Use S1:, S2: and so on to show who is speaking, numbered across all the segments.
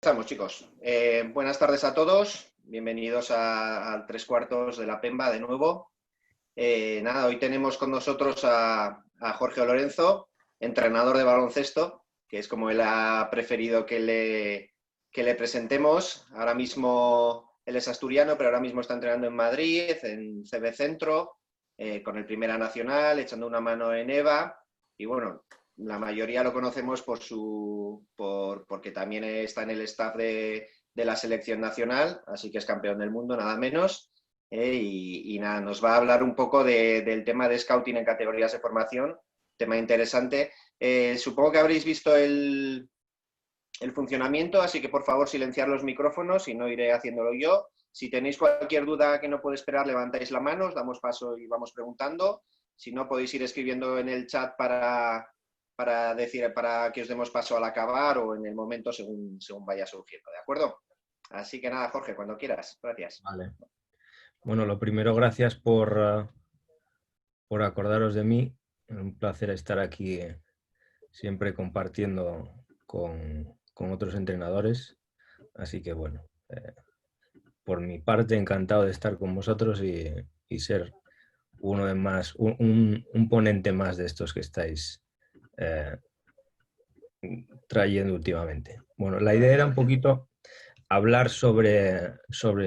S1: Estamos, chicos. Buenas tardes a todos. Bienvenidos al Tres Cuartos de la Pemba de nuevo. Hoy tenemos con nosotros a Jorge Lorenzo, entrenador de baloncesto, que es como él ha preferido que le presentemos. Ahora mismo él es asturiano, pero ahora mismo está entrenando en Madrid, en CB Centro, con el Primera Nacional, echando una mano en EVA. Y bueno, la mayoría lo conocemos porque también está en el staff de la selección nacional, así que es campeón del mundo, nada menos. Nada, nos va a hablar un poco del tema de scouting en categorías de formación, tema interesante. Supongo que habréis visto el funcionamiento, así que por favor silenciar los micrófonos y no iré haciéndolo yo. Si tenéis cualquier duda que no puede esperar, levantáis la mano, os damos paso y vamos preguntando. Si no, podéis ir escribiendo en el chat para que os demos paso al acabar o en el momento según vaya surgiendo, ¿de acuerdo? Así que nada, Jorge, cuando quieras. Gracias.
S2: Vale. Bueno, lo primero, gracias por acordaros de mí. Es un placer estar aquí siempre compartiendo con otros entrenadores. Así que bueno, por mi parte, encantado de estar con vosotros y ser uno de más, un ponente más de estos que estáis trayendo últimamente. Bueno, la idea era un poquito hablar sobre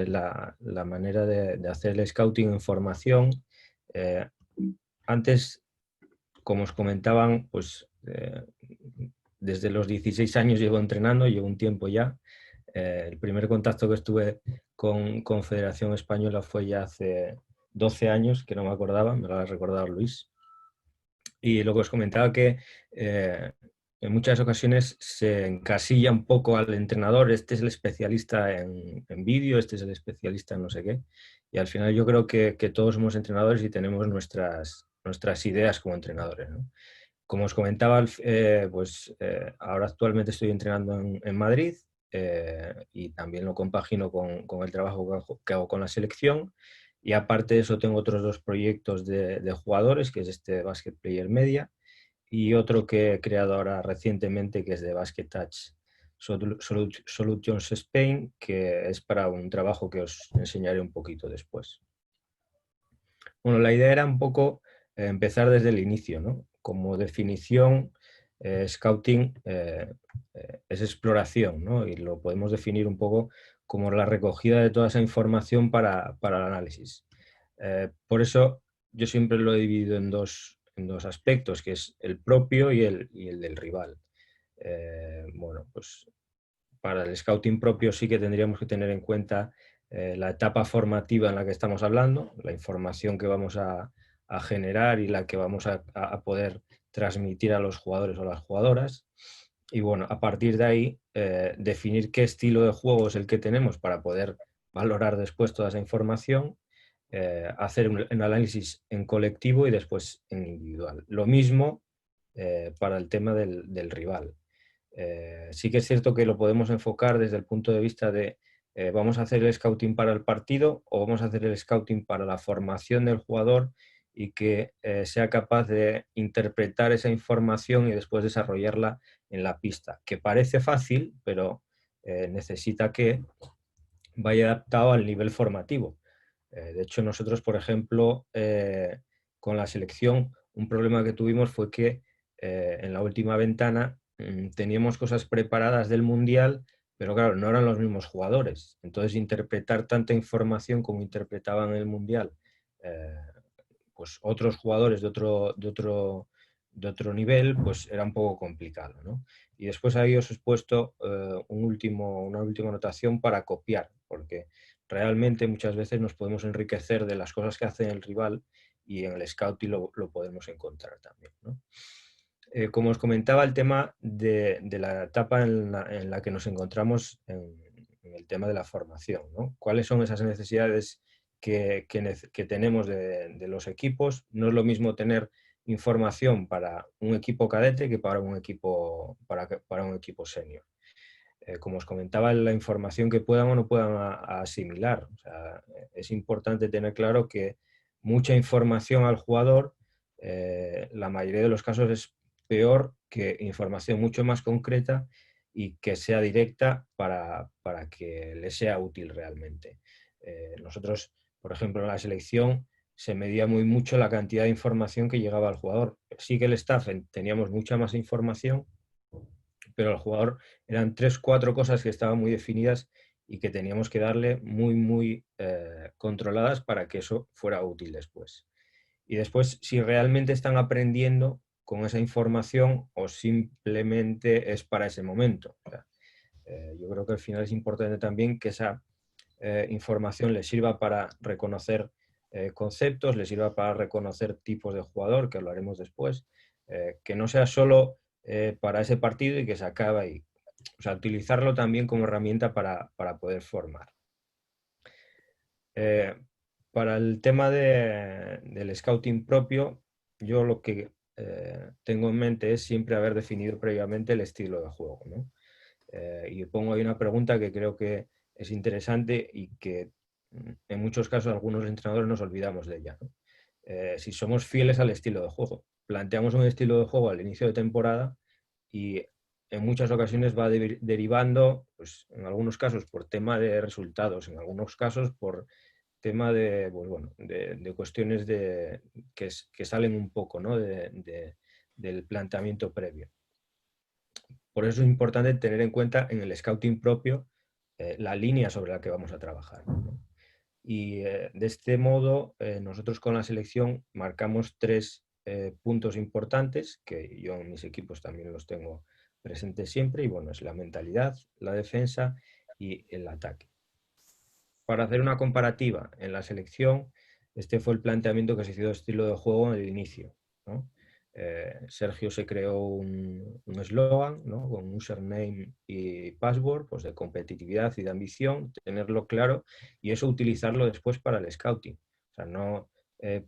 S2: la manera de hacer el scouting en formación. Antes, como os comentaban, pues desde los 16 años llevo entrenando, llevo un tiempo ya. El primer contacto que estuve con Federación Española fue ya hace 12 años, que no me acordaba, me lo ha recordado Luis. Y lo que os comentaba que en muchas ocasiones se encasilla un poco al entrenador, este es el especialista en vídeo, este es el especialista en no sé qué. Y al final yo creo que todos somos entrenadores y tenemos nuestras ideas como entrenadores, ¿no? Como os comentaba, ahora actualmente estoy entrenando en Madrid y también lo compagino con el trabajo que hago con la selección. Y aparte de eso tengo otros dos proyectos de jugadores, que es este Basket Player Media y otro que he creado ahora recientemente, que es de Basket Touch Solutions Spain, que es para un trabajo que os enseñaré un poquito después. Bueno, la idea era un poco empezar desde el inicio, ¿no? Como definición, scouting es exploración, ¿no? Y lo podemos definir un poco como la recogida de toda esa información para el análisis. Por eso yo siempre lo he dividido en dos aspectos, que es el propio y el del rival. Bueno, pues para el scouting propio sí que tendríamos que tener en cuenta la etapa formativa en la que estamos hablando, la información que vamos a generar y la que vamos a poder transmitir a los jugadores o las jugadoras. Y bueno, a partir de ahí, definir qué estilo de juego es el que tenemos para poder valorar después toda esa información, hacer un análisis en colectivo y después en individual. Lo mismo para el tema del rival. Sí que es cierto que lo podemos enfocar desde el punto de vista de vamos a hacer el scouting para el partido o vamos a hacer el scouting para la formación del jugador y que sea capaz de interpretar esa información y después desarrollarla en la pista, que parece fácil, pero necesita que vaya adaptado al nivel formativo. De hecho, nosotros, por ejemplo, con la selección, un problema que tuvimos fue que en la última ventana teníamos cosas preparadas del Mundial, pero claro, no eran los mismos jugadores. Entonces, interpretar tanta información como interpretaban en el Mundial pues otros jugadores de otro nivel, pues era un poco complicado, ¿no? Y después ahí os he puesto una última anotación para copiar, porque realmente muchas veces nos podemos enriquecer de las cosas que hace el rival y en el scouting lo podemos encontrar también, ¿no? Como os comentaba, el tema de la etapa en la que nos encontramos en el tema de la formación, ¿no? ¿Cuáles son esas necesidades que tenemos de los equipos? No es lo mismo tener información para un equipo cadete que para un equipo senior. Como os comentaba, la información que puedan o no puedan asimilar. O sea, es importante tener claro que mucha información al jugador, la mayoría de los casos es peor que información mucho más concreta y que sea directa para que le sea útil realmente. Nosotros, por ejemplo, en la selección se medía muy mucho la cantidad de información que llegaba al jugador. Sí que el staff teníamos mucha más información, pero al jugador eran 3, 4 cosas que estaban muy definidas y que teníamos que darle muy controladas para que eso fuera útil después. Y después, si realmente están aprendiendo con esa información o simplemente es para ese momento. O sea, yo creo que al final es importante también que esa información les sirva para reconocer conceptos, les sirva para reconocer tipos de jugador, que lo haremos después, que no sea solo para ese partido y que se acabe ahí. O sea, utilizarlo también como herramienta para poder formar. Para el tema del scouting propio, yo lo que tengo en mente es siempre haber definido previamente el estilo de juego, ¿no? Y pongo ahí una pregunta que creo que es interesante y que en muchos casos algunos entrenadores nos olvidamos de ella, ¿no? Si somos fieles al estilo de juego. Planteamos un estilo de juego al inicio de temporada y en muchas ocasiones va derivando, pues, en algunos casos por tema de resultados, en algunos casos por tema de, pues, bueno, de cuestiones que salen un poco, ¿no? del planteamiento previo. Por eso es importante tener en cuenta en el scouting propio la línea sobre la que vamos a trabajar, ¿no? Y de este modo, nosotros con la selección marcamos 3 puntos importantes, que yo en mis equipos también los tengo presentes siempre, y bueno, es la mentalidad, la defensa y el ataque. Para hacer una comparativa en la selección, este fue el planteamiento que se hizo de estilo de juego en el inicio, ¿no? Sergio se creó un eslogan, ¿no? Con username y password, pues de competitividad y de ambición, tenerlo claro y eso utilizarlo después para el scouting. O sea, no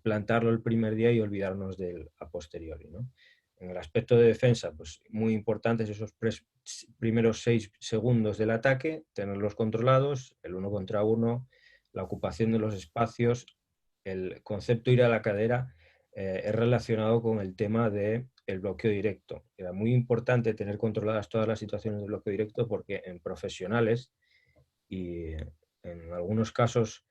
S2: plantarlo el primer día y olvidarnos del a posteriori, ¿no? En el aspecto de defensa, pues muy importantes esos primeros 6 segundos del ataque, tenerlos controlados, el 1 contra 1, la ocupación de los espacios, el concepto ir a la cadera es relacionado con el tema del bloqueo directo. Era muy importante tener controladas todas las situaciones de bloqueo directo porque en profesionales y en algunos casos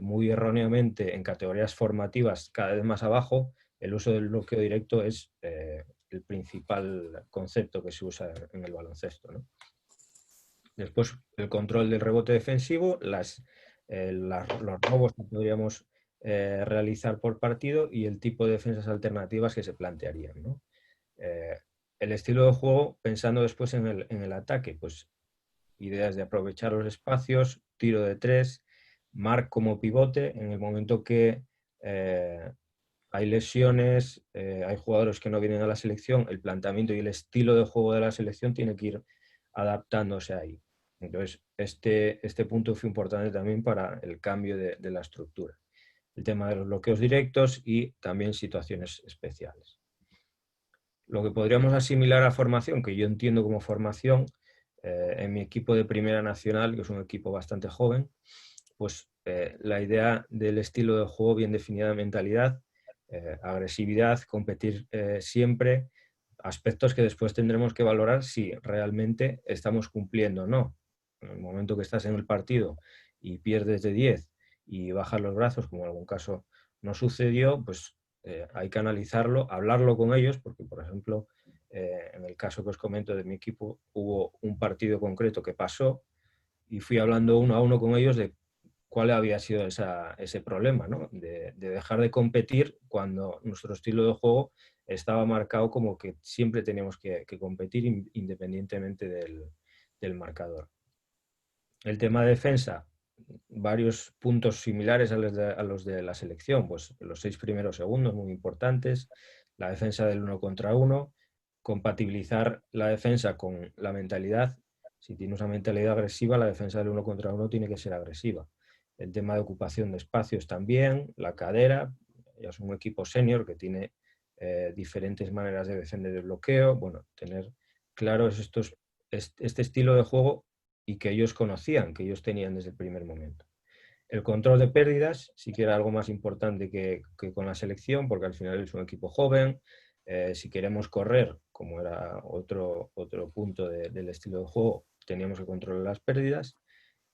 S2: muy erróneamente en categorías formativas cada vez más abajo, el uso del bloqueo directo es el principal concepto que se usa en el baloncesto, ¿no? Después, el control del rebote defensivo, los robos que podríamos realizar por partido y el tipo de defensas alternativas que se plantearían, ¿no? El estilo de juego, pensando después en el ataque, pues ideas de aprovechar los espacios, tiro de 3, mark como pivote, en el momento que hay lesiones, hay jugadores que no vienen a la selección, el planteamiento y el estilo de juego de la selección tiene que ir adaptándose ahí. Entonces, este punto fue importante también para el cambio de la estructura. El tema de los bloqueos directos y también situaciones especiales. Lo que podríamos asimilar a formación, que yo entiendo como formación, en mi equipo de Primera Nacional, que es un equipo bastante joven, pues la idea del estilo de juego bien definida de mentalidad, agresividad, competir siempre, aspectos que después tendremos que valorar si realmente estamos cumpliendo o no. En el momento que estás en el partido y pierdes de 10 y bajas los brazos, como en algún caso no sucedió, pues hay que analizarlo, hablarlo con ellos, porque por ejemplo, en el caso que os comento de mi equipo, hubo un partido concreto que pasó y fui hablando 1 a 1 con ellos de cuál había sido ese problema, ¿no? De dejar de competir cuando nuestro estilo de juego estaba marcado como que siempre teníamos que competir independientemente del marcador. El tema de defensa, varios puntos similares a los de la selección, pues los 6 primeros segundos muy importantes, la defensa del 1 contra 1, compatibilizar la defensa con la mentalidad. Si tienes una mentalidad agresiva, la defensa del 1 contra 1 tiene que ser agresiva. El tema de ocupación de espacios también, la cadera, ya es un equipo senior que tiene diferentes maneras de defender el bloqueo, bueno, tener claros este estilo de juego y que ellos conocían, que ellos tenían desde el primer momento. El control de pérdidas sí que era algo más importante que con la selección, porque al final es un equipo joven, Si queremos correr, como era otro punto del estilo de juego, teníamos que controlar las pérdidas.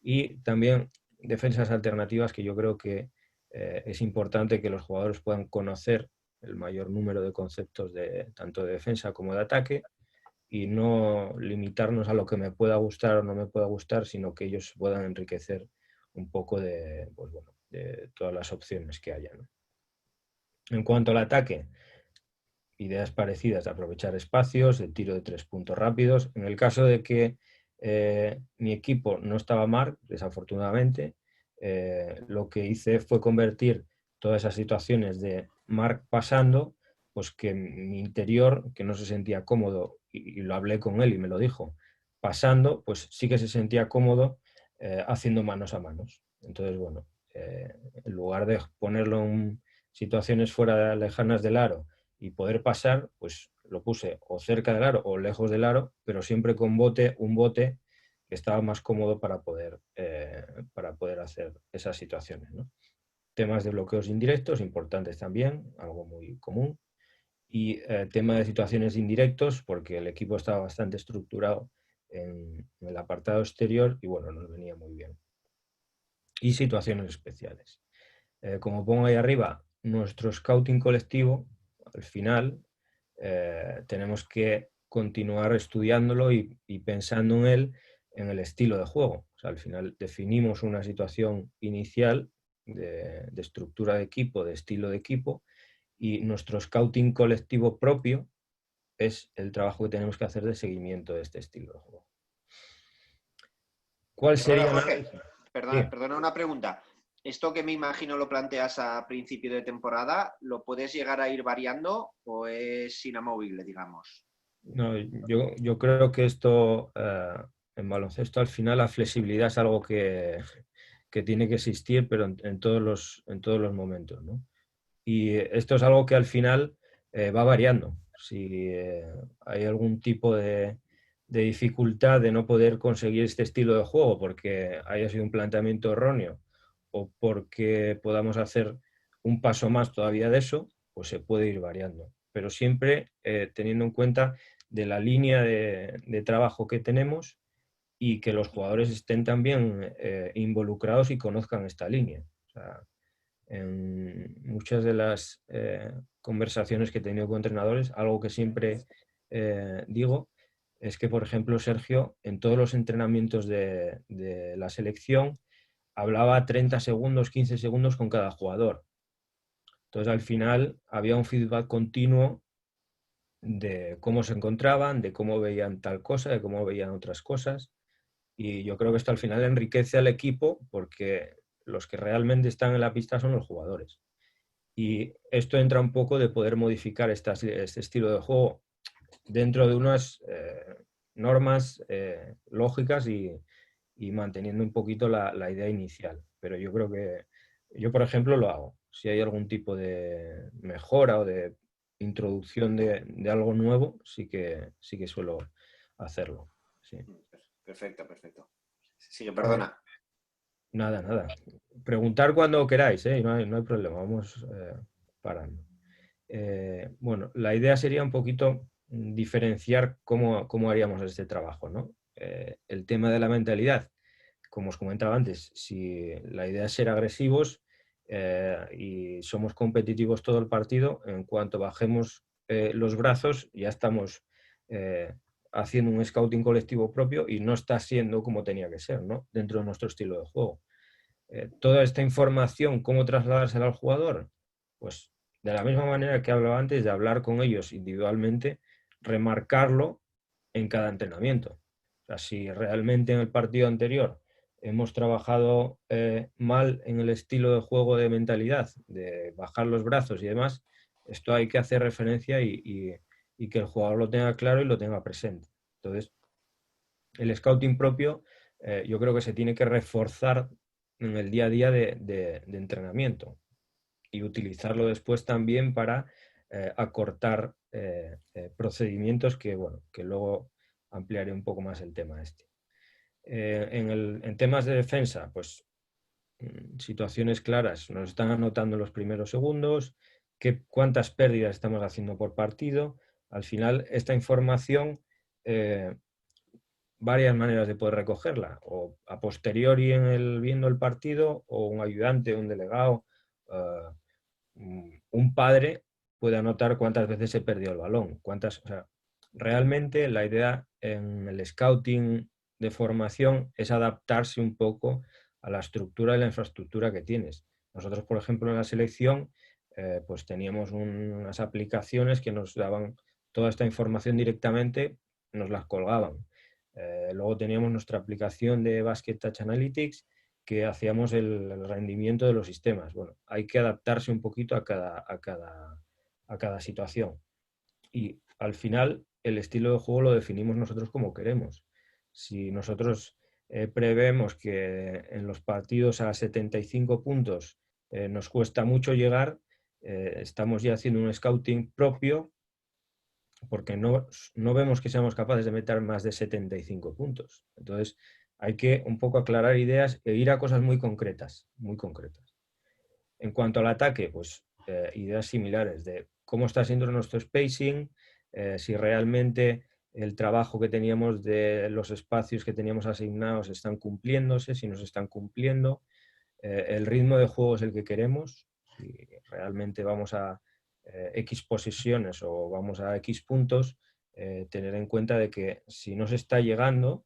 S2: Y también defensas alternativas, que yo creo que es importante que los jugadores puedan conocer el mayor número de conceptos tanto de defensa como de ataque, y no limitarnos a lo que me pueda gustar o no me pueda gustar, sino que ellos puedan enriquecer un poco pues bueno, de todas las opciones que haya, ¿no? En cuanto al ataque, ideas parecidas de aprovechar espacios, de tiro de 3 puntos rápidos. En el caso de que mi equipo no estaba mal, desafortunadamente, lo que hice fue convertir todas esas situaciones de Marc pasando, pues que mi interior, que no se sentía cómodo, y lo hablé con él y me lo dijo, pasando, pues sí que se sentía cómodo haciendo manos a manos. Entonces, bueno, en lugar de ponerlo en situaciones fuera lejanas del aro y poder pasar, pues lo puse o cerca del aro o lejos del aro, pero siempre con un bote que estaba más cómodo para poder hacer esas situaciones, ¿no? Temas de bloqueos indirectos, importantes también, algo muy común. Y tema de situaciones indirectos, porque el equipo estaba bastante estructurado en el apartado exterior y bueno, nos venía muy bien. Y situaciones especiales. Como pongo ahí arriba, nuestro scouting colectivo, al final, tenemos que continuar estudiándolo y pensando en él, en el estilo de juego. O sea, al final definimos una situación inicial de estructura de equipo, de estilo de equipo, y nuestro scouting colectivo propio es el trabajo que tenemos que hacer de seguimiento de este estilo de juego. ¿Cuál
S1: Perdona,
S2: sería?
S1: Jorge,
S2: Sí.
S1: perdona una pregunta. Esto que me imagino lo planteas a principio de temporada, ¿lo puedes llegar a ir variando o es inamovible, digamos?
S2: No, yo creo que esto, en baloncesto, al final la flexibilidad es algo que tiene que existir, pero en todos los momentos, ¿no? Y esto es algo que al final va variando. Si hay algún tipo de dificultad de no poder conseguir este estilo de juego porque haya sido un planteamiento erróneo o porque podamos hacer un paso más todavía de eso, pues se puede ir variando. Pero siempre teniendo en cuenta de la línea de trabajo que tenemos y que los jugadores estén también involucrados y conozcan esta línea. O sea, en muchas de las conversaciones que he tenido con entrenadores, algo que siempre digo es que, por ejemplo, Sergio, en todos los entrenamientos de la selección, hablaba 30 segundos, 15 segundos con cada jugador. Entonces, al final, había un feedback continuo de cómo se encontraban, de cómo veían tal cosa, de cómo veían otras cosas. Y yo creo que esto al final enriquece al equipo porque los que realmente están en la pista son los jugadores. Y esto entra un poco de poder modificar este estilo de juego dentro de unas normas lógicas y manteniendo un poquito la idea inicial. Pero yo creo que yo, por ejemplo, lo hago. Si hay algún tipo de mejora o de introducción de algo nuevo, sí que suelo hacerlo. Sí.
S1: Perfecto, perfecto. Sigue, perdona.
S2: Nada, nada. Preguntar cuando queráis, ¿eh? No hay problema, vamos parando. Bueno, la idea sería un poquito diferenciar cómo haríamos este trabajo, ¿no? El tema de la mentalidad, como os comentaba antes, si la idea es ser agresivos y somos competitivos todo el partido, en cuanto bajemos los brazos ya estamos haciendo un scouting colectivo propio y no está siendo como tenía que ser, ¿no? Dentro de nuestro estilo de juego. Toda esta información, ¿cómo trasladársela al jugador? Pues de la misma manera que hablaba antes, de hablar con ellos individualmente, remarcarlo en cada entrenamiento. O sea, si realmente en el partido anterior hemos trabajado mal en el estilo de juego de mentalidad, de bajar los brazos y demás, esto hay que hacer referencia y que el jugador lo tenga claro y lo tenga presente. Entonces, el scouting propio yo creo que se tiene que reforzar en el día a día de entrenamiento y utilizarlo después también para acortar procedimientos que, bueno, que luego ampliaré un poco más el tema este. En temas de defensa, pues situaciones claras, nos están anotando los primeros segundos, cuántas pérdidas estamos haciendo por partido. Al final, esta información, varias maneras de poder recogerla, o a posteriori viendo el partido, o un ayudante, un delegado, un padre puede anotar cuántas veces se perdió el balón, o sea, realmente la idea en el scouting de formación es adaptarse un poco a la estructura y la infraestructura que tienes. Nosotros, por ejemplo, en la selección, pues teníamos unas aplicaciones que nos daban toda esta información directamente, nos las colgaban. Luego teníamos nuestra aplicación de Basket Touch Analytics, que hacíamos el rendimiento de los sistemas. Bueno, hay que adaptarse un poquito a cada situación. Y al final, el estilo de juego lo definimos nosotros como queremos. Si nosotros prevemos que en los partidos a 75 puntos nos cuesta mucho llegar, estamos ya haciendo un scouting propio porque no vemos que seamos capaces de meter más de 75 puntos. Entonces, hay que un poco aclarar ideas e ir a cosas muy concretas, muy concretas. En cuanto al ataque, pues ideas similares de cómo está siendo nuestro spacing, si realmente el trabajo que teníamos de los espacios que teníamos asignados están cumpliéndose, si nos están cumpliendo, el ritmo de juego es el que queremos, si realmente vamos a X posiciones o vamos a X puntos, tener en cuenta de que si no se está llegando,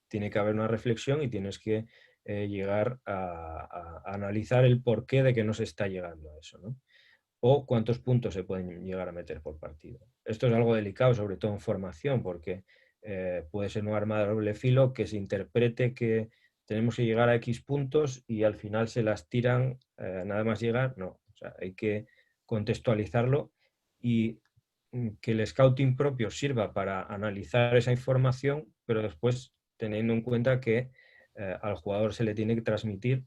S2: tiene que haber una reflexión y tienes que llegar a analizar el porqué de que no se está llegando a eso, ¿no? O cuántos puntos se pueden llegar a meter por partido. Esto es algo delicado, sobre todo en formación, porque puede ser un arma de doble filo que se interprete que tenemos que llegar a X puntos y al final se las tiran nada más llegar. No, o sea, hay que contextualizarlo y que el scouting propio sirva para analizar esa información, pero después teniendo en cuenta que al jugador se le tiene que transmitir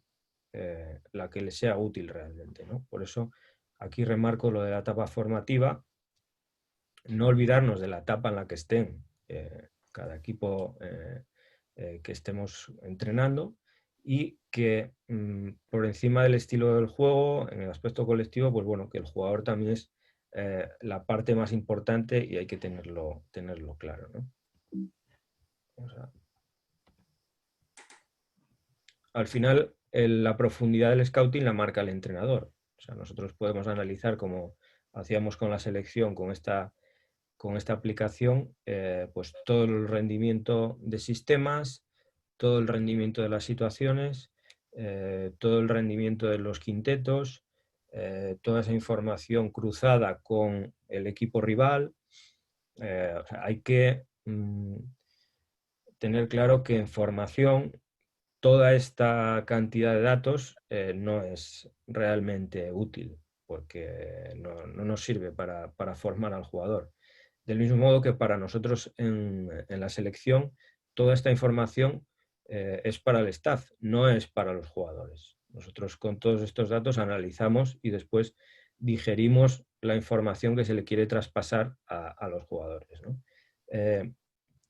S2: la que le sea útil realmente, ¿no? Por eso aquí remarco lo de la etapa formativa, no olvidarnos de la etapa en la que estén cada equipo que estemos entrenando y que por encima del estilo del juego, en el aspecto colectivo, pues bueno, que el jugador también es la parte más importante y hay que tenerlo claro, ¿no? O sea, al final, la profundidad del scouting la marca el entrenador. O sea, nosotros podemos analizar, como hacíamos con la selección, con esta aplicación, pues todo el rendimiento de sistemas, todo el rendimiento de las situaciones, todo el rendimiento de los quintetos, toda esa información cruzada con el equipo rival. O sea, hay que tener claro que en formación toda esta cantidad de datos no es realmente útil porque no nos sirve para formar al jugador. Del mismo modo que para nosotros en la selección, toda esta información es para el staff, no es para los jugadores. Nosotros con todos estos datos analizamos y después digerimos la información que se le quiere traspasar a los jugadores, ¿no?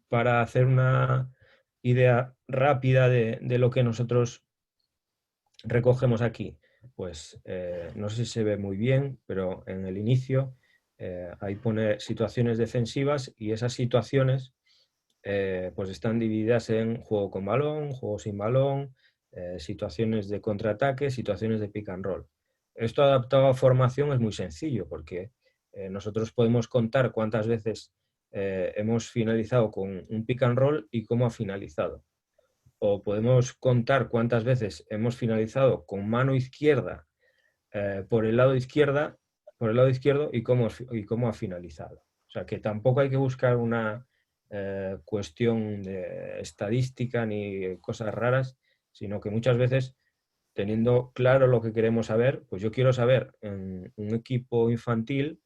S2: Para hacer una idea rápida de lo que nosotros recogemos aquí, pues no sé si se ve muy bien, pero en el inicio ahí pone situaciones defensivas y esas situaciones pues están divididas en juego con balón, juego sin balón, situaciones de contraataque, situaciones de pick and roll. Esto adaptado a formación es muy sencillo porque nosotros podemos contar cuántas veces hemos finalizado con un pick and roll y cómo ha finalizado. O podemos contar cuántas veces hemos finalizado con mano izquierda por el lado izquierdo y cómo ha finalizado. O sea que tampoco hay que buscar una cuestión de estadística ni cosas raras, sino que muchas veces, teniendo claro lo que queremos saber, pues yo quiero saber en un equipo infantil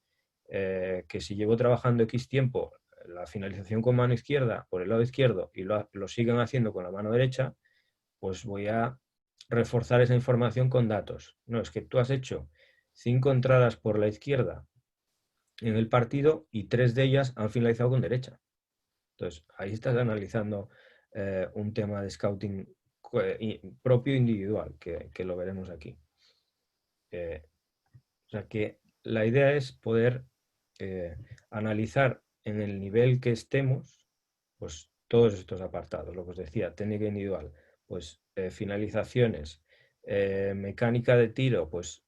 S2: que si llevo trabajando X tiempo la finalización con mano izquierda por el lado izquierdo y lo siguen haciendo con la mano derecha, pues voy a reforzar esa información con datos. No, es que tú has hecho 5 entradas por la izquierda en el partido y 3 de ellas han finalizado con derecha. Entonces, ahí estás analizando un tema de scouting propio individual, que lo veremos aquí. sea que la idea es poder analizar en el nivel que estemos, pues todos estos apartados, lo que os decía, técnica individual, pues finalizaciones, mecánica de tiro, pues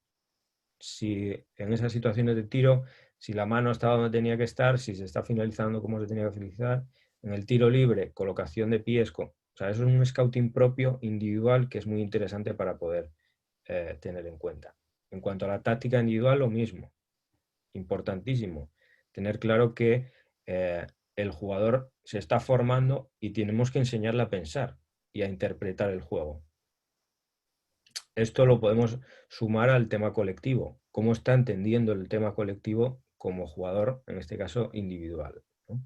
S2: si en esas situaciones de tiro, si la mano estaba donde tenía que estar, si se está finalizando como se tenía que finalizar, en el tiro libre, colocación de pies, o sea, eso es un scouting propio, individual, que es muy interesante para poder tener en cuenta. En cuanto a la táctica individual, lo mismo, importantísimo, tener claro que el jugador se está formando y tenemos que enseñarle a pensar y a interpretar el juego. Esto lo podemos sumar al tema colectivo, cómo está entendiendo el tema colectivo como jugador, en este caso individual, ¿no?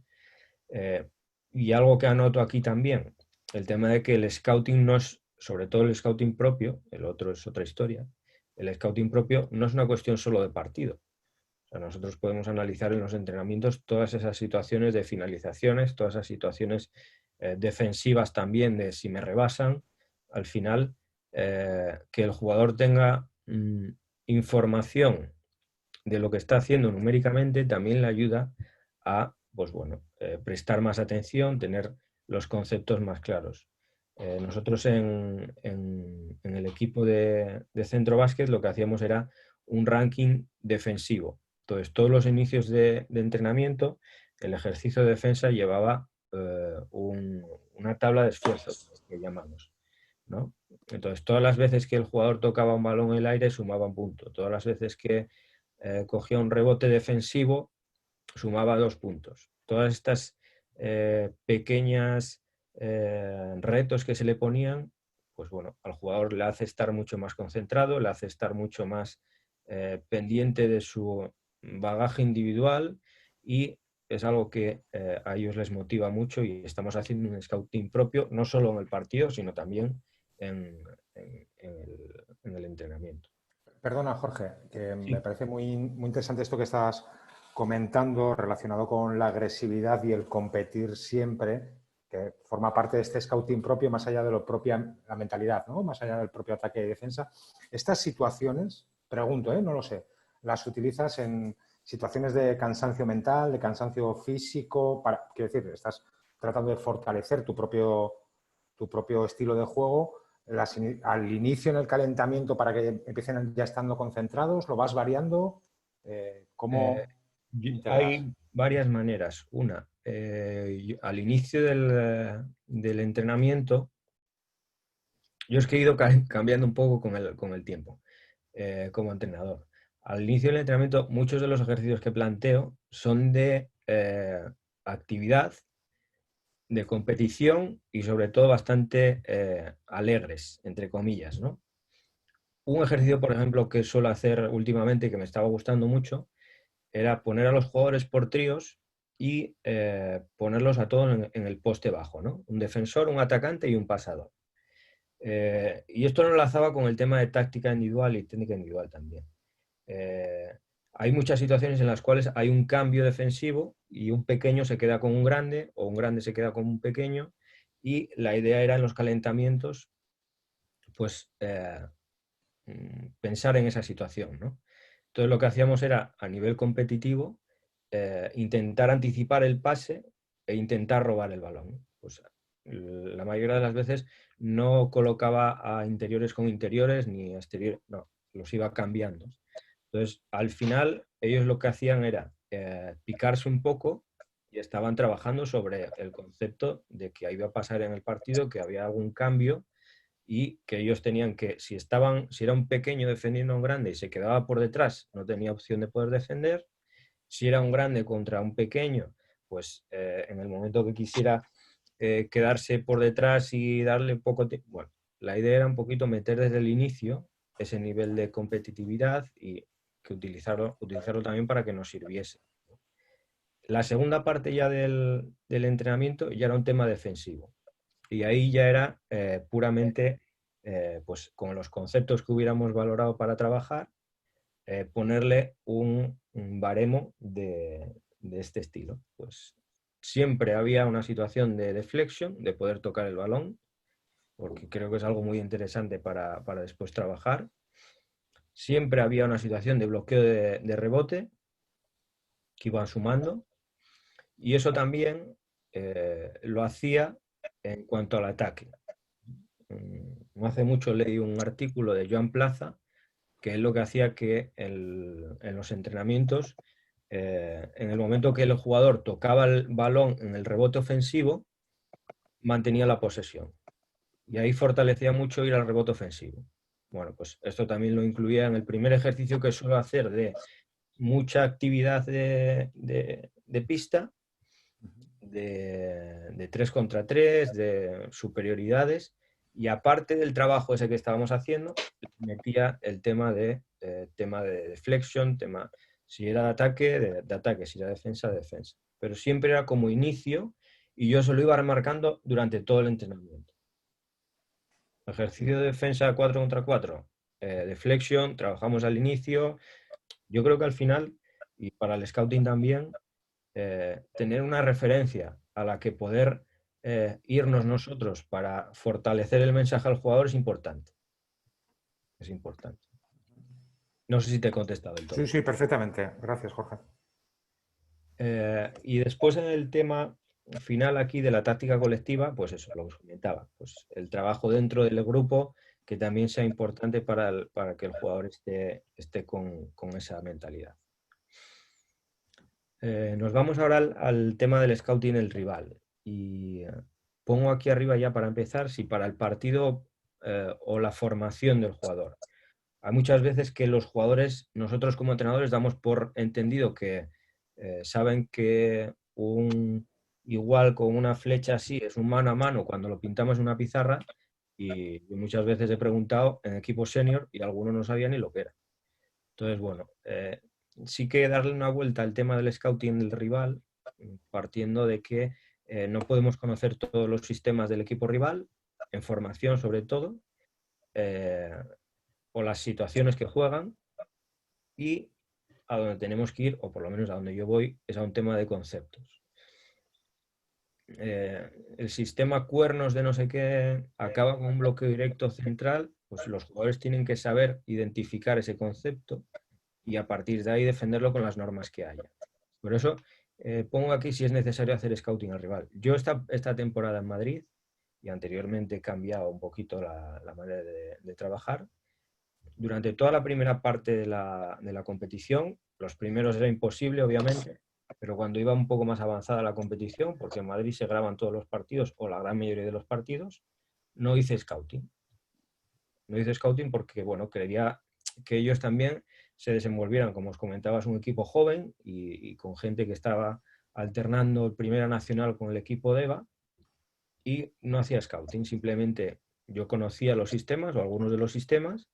S2: Y algo que anoto aquí también, el tema de que el scouting no es, sobre todo el scouting propio, el otro es otra historia, el scouting propio no es una cuestión solo de partido. O sea, nosotros podemos analizar en los entrenamientos todas esas situaciones de finalizaciones, todas esas situaciones defensivas también, de si me rebasan, al final, que el jugador tenga información de lo que está haciendo numéricamente también le ayuda a, pues bueno, prestar más atención, tener los conceptos más claros. Nosotros en el equipo de Centro Básquet lo que hacíamos era un ranking defensivo. Entonces, todos los inicios de entrenamiento, el ejercicio de defensa llevaba una tabla de esfuerzos, que llamamos, ¿no? Entonces, todas las veces que el jugador tocaba un balón en el aire, sumaba un punto. Todas las veces que cogía un rebote defensivo, sumaba 2 puntos. Todas estas pequeñas retos que se le ponían, pues bueno, al jugador le hace estar mucho más concentrado, le hace estar mucho más pendiente de su bagaje individual y es algo que a ellos les motiva mucho y estamos haciendo un scouting propio, no solo en el partido, sino también en el entrenamiento.
S3: Perdona, Jorge, que me
S2: Sí.
S3: parece muy interesante esto que estás comentando relacionado con la agresividad y el competir siempre, que forma parte de este scouting propio, más allá de lo propia, la mentalidad, ¿no? Más allá del propio ataque y defensa. Estas situaciones, pregunto, no lo sé, ¿las utilizas en situaciones de cansancio mental, de cansancio físico? Quiero decir, estás tratando de fortalecer tu propio estilo de juego. Al inicio en el calentamiento para que empiecen ya estando concentrados, ¿lo vas variando?
S2: Eh,
S3: ¿Cómo integras?
S2: Hay varias maneras. Una, al inicio del entrenamiento, yo es que he ido cambiando un poco con el tiempo como entrenador. Al inicio del entrenamiento, muchos de los ejercicios que planteo son de actividad, de competición y sobre todo bastante alegres, entre comillas, ¿no? Un ejercicio, por ejemplo, que suelo hacer últimamente y que me estaba gustando mucho era poner a los jugadores por tríos y ponerlos a todos en el poste bajo, ¿no? Un defensor, un atacante y un pasador. Y esto lo enlazaba con el tema de táctica individual y técnica individual también. Eh, Hay muchas situaciones en las cuales hay un cambio defensivo y un pequeño se queda con un grande o un grande se queda con un pequeño y la idea era en los calentamientos pues pensar en esa situación, ¿no? Entonces lo que hacíamos era a nivel competitivo intentar anticipar el pase e intentar robar el balón. Pues la mayoría de las veces no colocaba a interiores con interiores ni a exteriores, no, los iba cambiando. Entonces, al final, ellos lo que hacían era picarse un poco y estaban trabajando sobre el concepto de que iba a pasar en el partido, que había algún cambio y que ellos tenían que, si era un pequeño defendiendo a un grande y se quedaba por detrás, no tenía opción de poder defender. Si era un grande contra un pequeño, pues en el momento que quisiera quedarse por detrás y darle poco tiempo. Bueno, la idea era un poquito meter desde el inicio ese nivel de competitividad y que utilizarlo también para que nos sirviese. La segunda parte ya del entrenamiento ya era un tema defensivo. Y ahí ya era puramente, pues con los conceptos que hubiéramos valorado para trabajar, ponerle un baremo de este estilo. Pues siempre había una situación de deflection, de poder tocar el balón, porque creo que es algo muy interesante para después trabajar. siempre había una situación de bloqueo de rebote que iban sumando, y eso también lo hacía en cuanto al ataque. No hace mucho leí un artículo de Joan Plaza, que es lo que hacía que en los entrenamientos, en el momento que el jugador tocaba el balón en el rebote ofensivo, mantenía la posesión. Y ahí fortalecía mucho ir al rebote ofensivo. Bueno, pues esto también lo incluía en el primer ejercicio que suelo hacer de mucha actividad de pista, de 3 contra 3, de superioridades, y aparte del trabajo ese que estábamos haciendo, metía el tema de deflection, tema, si era de ataque, de ataque, si era defensa, de defensa. Pero siempre era como inicio y yo se lo iba remarcando durante todo el entrenamiento. Ejercicio de defensa 4 contra 4, deflection, trabajamos al inicio. Yo creo que al final, y para el scouting también, tener una referencia a la que poder irnos nosotros para fortalecer el mensaje al jugador es importante. Es importante. No sé si te he contestado del todo.
S3: Sí, sí, perfectamente. Gracias, Jorge.
S2: Y después en el tema final aquí de la táctica colectiva, pues eso, lo que os comentaba, pues el trabajo dentro del grupo que también sea importante para que el jugador esté con esa mentalidad. Nos vamos ahora al tema del scouting del rival. Y pongo aquí arriba ya para empezar si para el partido o la formación del jugador. Hay muchas veces que los jugadores, nosotros como entrenadores, damos por entendido que saben que igual con una flecha así es un mano a mano cuando lo pintamos en una pizarra, y muchas veces he preguntado en equipo senior y algunos no sabían ni lo que era. Entonces, bueno, sí que darle una vuelta al tema del scouting del rival, partiendo de que no podemos conocer todos los sistemas del equipo rival, en formación sobre todo, o las situaciones que juegan, y a donde tenemos que ir, o por lo menos a donde yo voy, es a un tema de conceptos. El sistema cuernos de no sé qué acaba con un bloqueo directo central, pues los jugadores tienen que saber identificar ese concepto y a partir de ahí defenderlo con las normas que haya. Por eso pongo aquí si es necesario hacer scouting al rival. Yo esta temporada en Madrid, y anteriormente he cambiado un poquito la manera de trabajar, durante toda la primera parte de la competición, los primeros era imposible, obviamente, pero cuando iba un poco más avanzada la competición, porque en Madrid se graban todos los partidos o la gran mayoría de los partidos, no hice scouting. No hice scouting porque, bueno, quería que ellos también se desenvolvieran, como os comentaba, es un equipo joven y con gente que estaba alternando el Primera Nacional con el equipo de EVA, y no hacía scouting, simplemente yo conocía los sistemas o algunos de los sistemas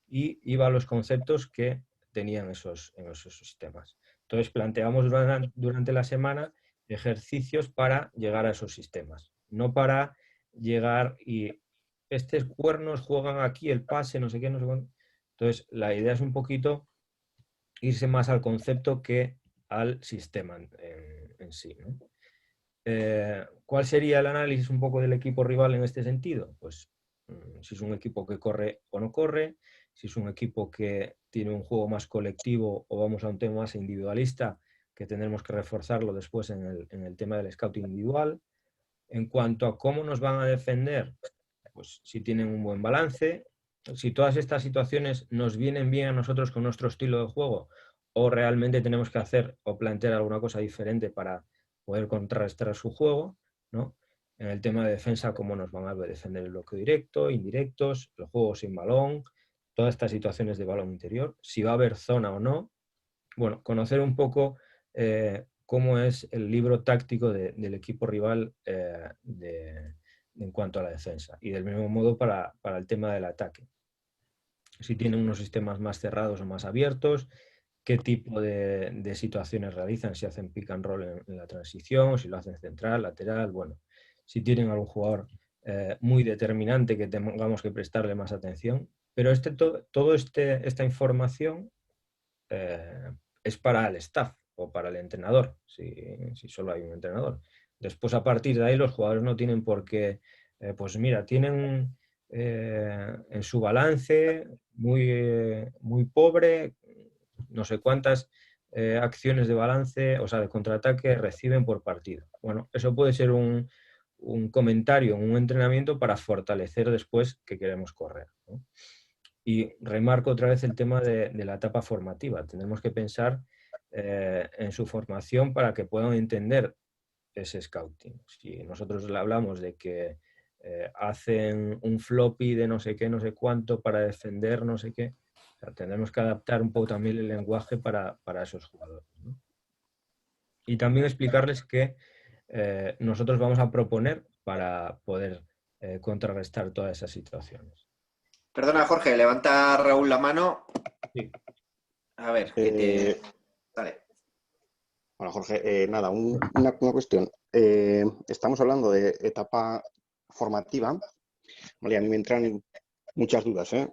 S2: y iba a los conceptos que tenían esos sistemas. Entonces planteamos durante la semana ejercicios para llegar a esos sistemas, no para llegar y estos cuernos juegan aquí, el pase, no sé qué, no sé cuánto. Entonces la idea es un poquito irse más al concepto que al sistema en sí, ¿no? ¿Cuál sería el análisis un poco del equipo rival en este sentido? Pues si es un equipo que corre o no corre, si es un equipo que tiene un juego más colectivo o vamos a un tema más individualista, que tendremos que reforzarlo después en el tema del scouting individual. En cuanto a cómo nos van a defender, pues si tienen un buen balance, si todas estas situaciones nos vienen bien a nosotros con nuestro estilo de juego, o realmente tenemos que hacer o plantear alguna cosa diferente para poder contrarrestar su juego, ¿no? En el tema de defensa, cómo nos van a defender el bloqueo directo, indirectos, el juego sin balón, todas estas situaciones de balón interior, si va a haber zona o no. Bueno, conocer un poco cómo es el libro táctico del equipo rival en cuanto a la defensa, y del mismo modo para el tema del ataque. Si tienen unos sistemas más cerrados o más abiertos, qué tipo de situaciones realizan, si hacen pick and roll en la transición, si lo hacen central, lateral, bueno, si tienen algún jugador muy determinante que tengamos que prestarle más atención. Pero toda esta información es para el staff o para el entrenador, si solo hay un entrenador. Después, a partir de ahí, los jugadores no tienen por qué, pues mira, tienen en su balance, muy pobre, no sé cuántas acciones de balance, o sea, de contraataque reciben por partido. Bueno, eso puede ser un comentario, un entrenamiento para fortalecer después que queremos correr, ¿no? Y remarco otra vez el tema de la etapa formativa. Tenemos que pensar en su formación para que puedan entender ese scouting. Si nosotros le hablamos de que hacen un floppy de no sé qué, no sé cuánto para defender no sé qué, o sea, tenemos que adaptar un poco también el lenguaje para esos jugadores, ¿no? Y también explicarles que nosotros vamos a proponer para poder contrarrestar todas esas situaciones.
S1: Perdona, Jorge, levanta Raúl la mano.
S2: Sí.
S1: A ver, que te... Dale.
S4: Bueno, Jorge, nada, una cuestión. Estamos hablando de etapa formativa, ¿vale? A mí me entran muchas dudas, ¿eh?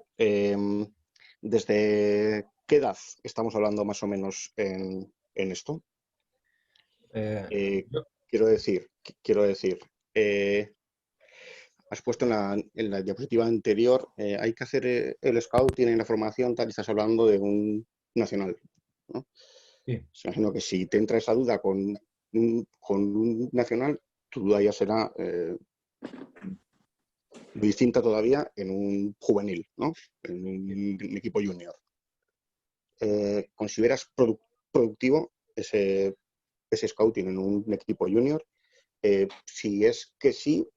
S4: ¿Desde qué edad estamos hablando más o menos en esto?
S2: Yo-
S4: Quiero decir, has puesto en la diapositiva anterior, hay que hacer el scouting en la formación, tal, y estás hablando de un nacional, ¿no?
S2: sí.
S4: Imagino que si te entra esa duda con un nacional, tu duda ya será distinta todavía en un juvenil, ¿no? En un equipo junior. ¿Consideras productivo ese scouting en un equipo junior? Si es que sí,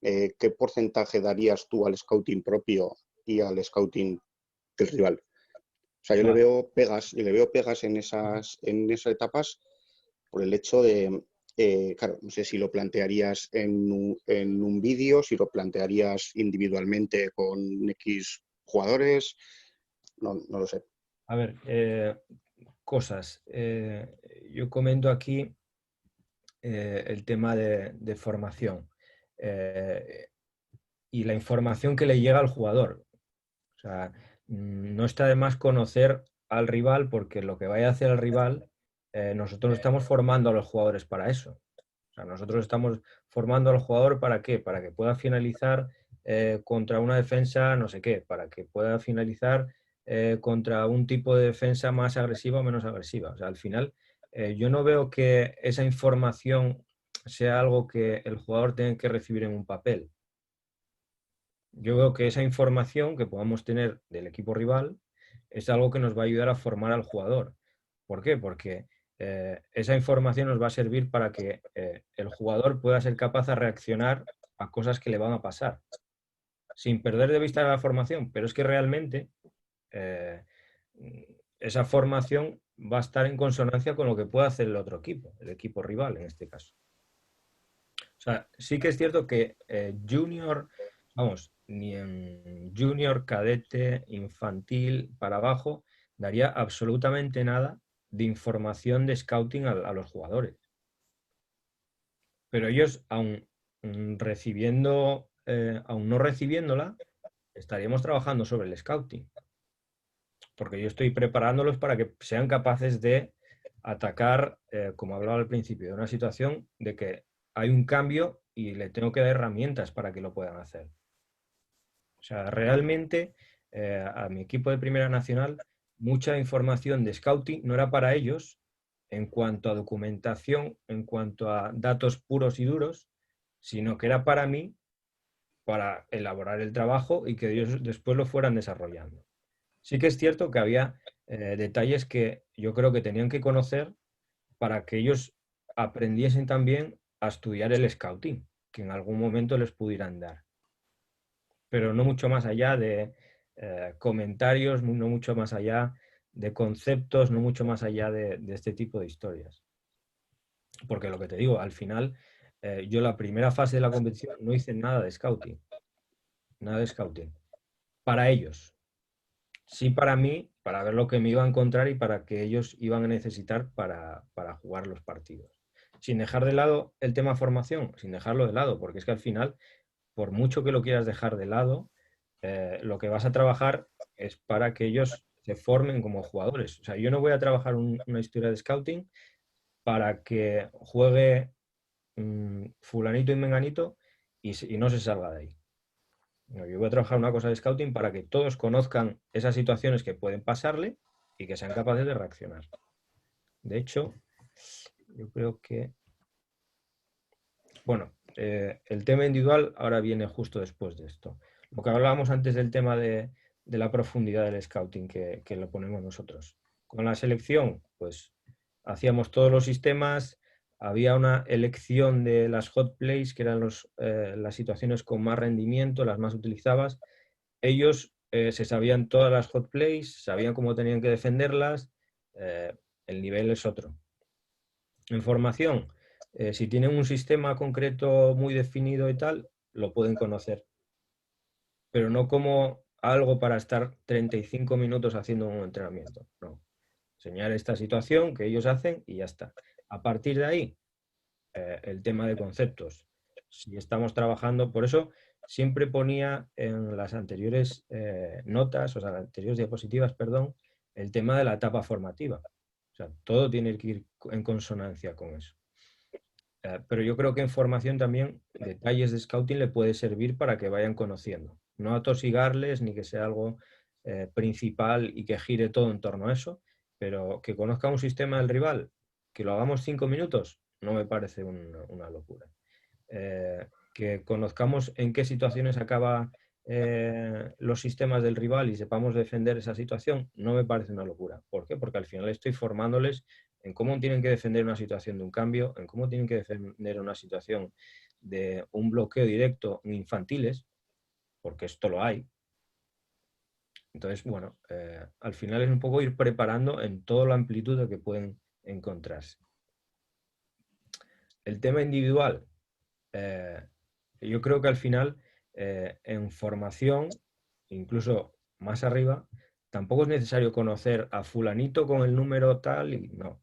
S4: ¿qué porcentaje darías tú al scouting propio y al scouting del rival? O sea, yo le veo pegas en esas etapas por el hecho de, claro, no sé si lo plantearías en un vídeo, si lo plantearías individualmente con X jugadores, no lo sé.
S2: A ver, cosas. Yo comento aquí el tema de formación y la información que le llega al jugador. O sea, no está de más conocer al rival porque lo que vaya a hacer el rival, nosotros estamos formando a los jugadores para eso. O sea, nosotros estamos formando al jugador ¿para qué? Para que pueda finalizar contra una defensa no sé qué, para que pueda finalizar contra un tipo de defensa más agresiva o menos agresiva. O sea, al final, yo no veo que esa información sea algo que el jugador tenga que recibir en un papel. Yo veo que esa información que podamos tener del equipo rival es algo que nos va a ayudar a formar al jugador. ¿Por qué? Porque esa información nos va a servir para que el jugador pueda ser capaz de reaccionar a cosas que le van a pasar, sin perder de vista la formación. Pero es que realmente eh, esa formación va a estar en consonancia con lo que pueda hacer el otro equipo, el equipo rival en este caso. O sea, sí que es cierto que junior, vamos, ni en junior, cadete, infantil, para abajo, daría absolutamente nada de información de scouting a los jugadores. Pero ellos, aún recibiendo, aún no recibiéndola, estaríamos trabajando sobre el scouting. Porque yo estoy preparándolos para que sean capaces de atacar, como hablaba al principio, de una situación de que hay un cambio y le tengo que dar herramientas para que lo puedan hacer. O sea, realmente a mi equipo de Primera Nacional, mucha información de scouting no era para ellos en cuanto a documentación, en cuanto a datos puros y duros, sino que era para mí, para elaborar el trabajo y que ellos después lo fueran desarrollando. Sí que es cierto que había detalles que yo creo que tenían que conocer para que ellos aprendiesen también a estudiar el scouting, que en algún momento les pudieran dar. Pero no mucho más allá de comentarios, no mucho más allá de conceptos, no mucho más allá de este tipo de historias. Porque lo que te digo, al final, yo la primera fase de la competición no hice nada de scouting. Nada de scouting. Para ellos. Sí para mí, para ver lo que me iba a encontrar y para que ellos iban a necesitar para jugar los partidos. Sin dejar de lado el tema formación, sin dejarlo de lado, porque es que al final, por mucho que lo quieras dejar de lado, lo que vas a trabajar es para que ellos se formen como jugadores. O sea, yo no voy a trabajar una historia de scouting para que juegue fulanito y menganito y no se salga de ahí. No, yo voy a trabajar una cosa de scouting para que todos conozcan esas situaciones que pueden pasarle y que sean capaces de reaccionar. De hecho, yo creo que... Bueno, el tema individual ahora viene justo después de esto. Lo que hablábamos antes del tema de la profundidad del scouting que lo ponemos nosotros. Con la selección, pues hacíamos todos los sistemas, había una elección de las hot plays, que eran las situaciones con más rendimiento, las más utilizadas. Ellos se sabían todas las hot plays, sabían cómo tenían que defenderlas, el nivel es otro. En formación, si tienen un sistema concreto muy definido y tal, lo pueden conocer. Pero no como algo para estar 35 minutos haciendo un entrenamiento. No. Enseñar esta situación que ellos hacen y ya está. A partir de ahí, el tema de conceptos. Si estamos trabajando, por eso siempre ponía en las anteriores notas, o sea, las anteriores diapositivas, perdón, el tema de la etapa formativa. O sea, todo tiene que ir en consonancia con eso. Pero yo creo que en formación también detalles de scouting le puede servir para que vayan conociendo. No atosigarles ni que sea algo principal y que gire todo en torno a eso, pero que conozca un sistema del rival, que lo hagamos 5 minutos, no me parece una locura. Que conozcamos en qué situaciones acaba los sistemas del rival y sepamos defender esa situación, no me parece una locura. ¿Por qué? Porque al final estoy formándoles en cómo tienen que defender una situación de un cambio, en cómo tienen que defender una situación de un bloqueo directo en infantiles, porque esto lo hay. Entonces, bueno, al final es un poco ir preparando en toda la amplitud de que pueden encontrarse. El tema individual, yo creo que al final en formación, incluso más arriba, tampoco es necesario conocer a fulanito con el número tal y no.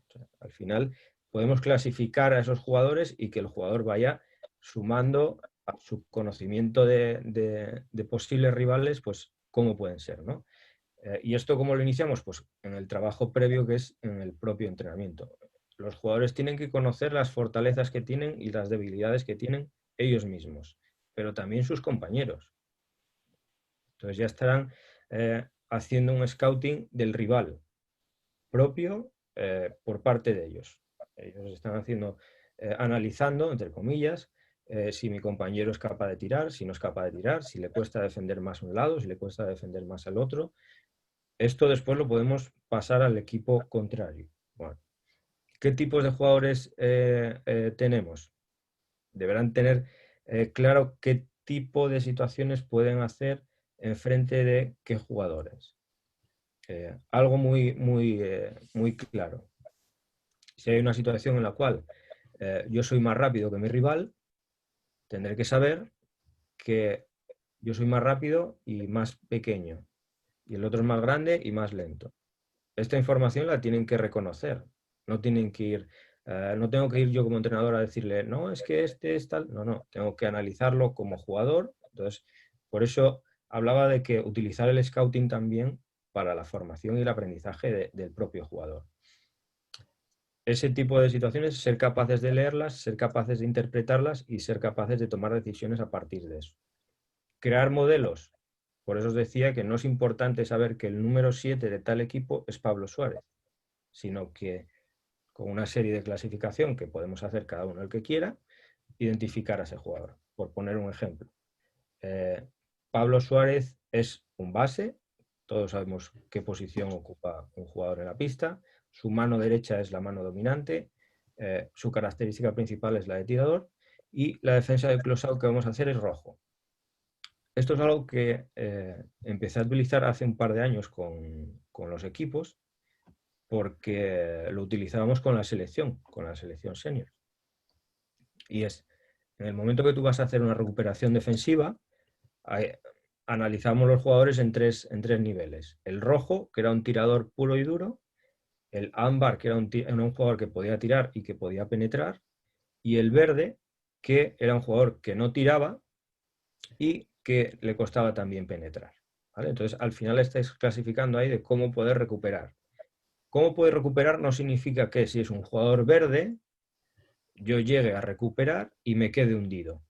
S2: O sea, al final podemos clasificar a esos jugadores y que el jugador vaya sumando a su conocimiento de posibles rivales, pues cómo pueden ser, ¿no? ¿Y esto cómo lo iniciamos? Pues en el trabajo previo, que es en el propio entrenamiento. Los jugadores tienen que conocer las fortalezas que tienen y las debilidades que tienen ellos mismos, pero también sus compañeros. Entonces ya estarán haciendo un scouting del rival propio por parte de ellos. Ellos están haciendo, analizando, entre comillas, si mi compañero es capaz de tirar, si no es capaz de tirar, si le cuesta defender más un lado, si le cuesta defender más al otro. Esto después lo podemos pasar al equipo contrario. Bueno, ¿qué tipos de jugadores tenemos? Deberán tener claro qué tipo de situaciones pueden hacer en frente de qué jugadores. Algo muy claro. Si hay una situación en la cual yo soy más rápido que mi rival, tendré que saber que yo soy más rápido y más pequeño, y el otro es más grande y más lento. Esta información la tienen que reconocer. No tienen que ir, no tengo que ir yo como entrenador a decirle, no, es que este es tal. No, no, tengo que analizarlo como jugador. Entonces, por eso hablaba de que utilizar el scouting también para la formación y el aprendizaje del propio jugador. Ese tipo de situaciones, ser capaces de leerlas, ser capaces de interpretarlas y ser capaces de tomar decisiones a partir de eso. Crear modelos. Por eso os decía que no es importante saber que el número 7 de tal equipo es Pablo Suárez, sino que con una serie de clasificación que podemos hacer cada uno el que quiera, identificar a ese jugador. Por poner un ejemplo. Pablo Suárez es un base, todos sabemos qué posición ocupa un jugador en la pista, su mano derecha es la mano dominante, su característica principal es la de tirador y la defensa de close-out que vamos a hacer es rojo. Esto es algo que empecé a utilizar hace un par de años con los equipos porque lo utilizábamos con la selección senior. Y es, en el momento que tú vas a hacer una recuperación defensiva, analizamos los jugadores en tres niveles. El rojo, que era un tirador puro y duro, el ámbar, que era un jugador que podía tirar y que podía penetrar, y el verde, que era un jugador que no tiraba y que le costaba también penetrar. ¿Vale? Entonces, al final estáis clasificando ahí de cómo poder recuperar. Cómo poder recuperar no significa que si es un jugador verde, yo llegue a recuperar y me quede hundido.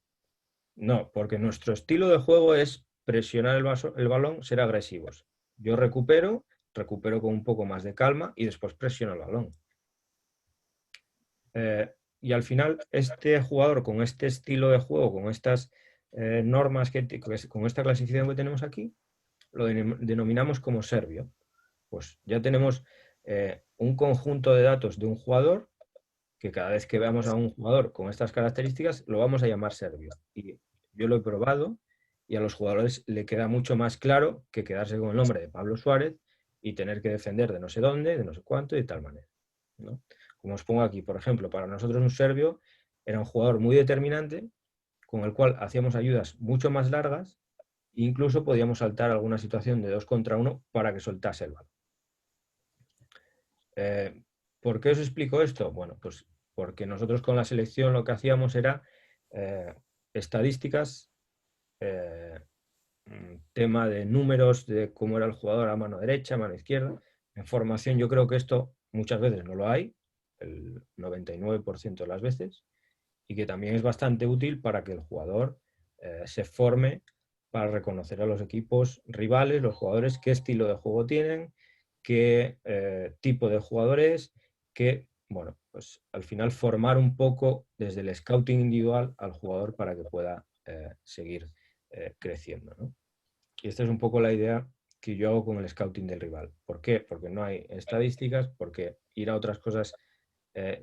S2: No, porque nuestro estilo de juego es presionar el balón, ser agresivos. Yo recupero con un poco más de calma y después presiono el balón. Y al final, este jugador con este estilo de juego, con estas normas, con esta clasificación que tenemos aquí, lo denominamos como serbio. Pues ya tenemos un conjunto de datos de un jugador que cada vez que veamos a un jugador con estas características lo vamos a llamar serbio. Y yo lo he probado y a los jugadores le queda mucho más claro que quedarse con el nombre de Pablo Suárez y tener que defender de no sé dónde, de no sé cuánto y de tal manera, ¿no? Como os pongo aquí, por ejemplo, para nosotros un serbio era un jugador muy determinante con el cual hacíamos ayudas mucho más largas e incluso podíamos saltar alguna situación de 2 contra 1 para que soltase el balón. ¿Por qué os explico esto? Bueno, pues porque nosotros con la selección lo que hacíamos era estadísticas, tema de números de cómo era el jugador a mano derecha, a mano izquierda. En formación yo creo que esto muchas veces no lo hay, el 99% de las veces, y que también es bastante útil para que el jugador se forme para reconocer a los equipos rivales, los jugadores, qué estilo de juego tienen, qué tipo de jugadores, que, bueno, pues al final formar un poco desde el scouting individual al jugador para que pueda seguir creciendo, ¿no? Y esta es un poco la idea que yo hago con el scouting del rival. ¿Por qué? Porque no hay estadísticas, porque ir a otras cosas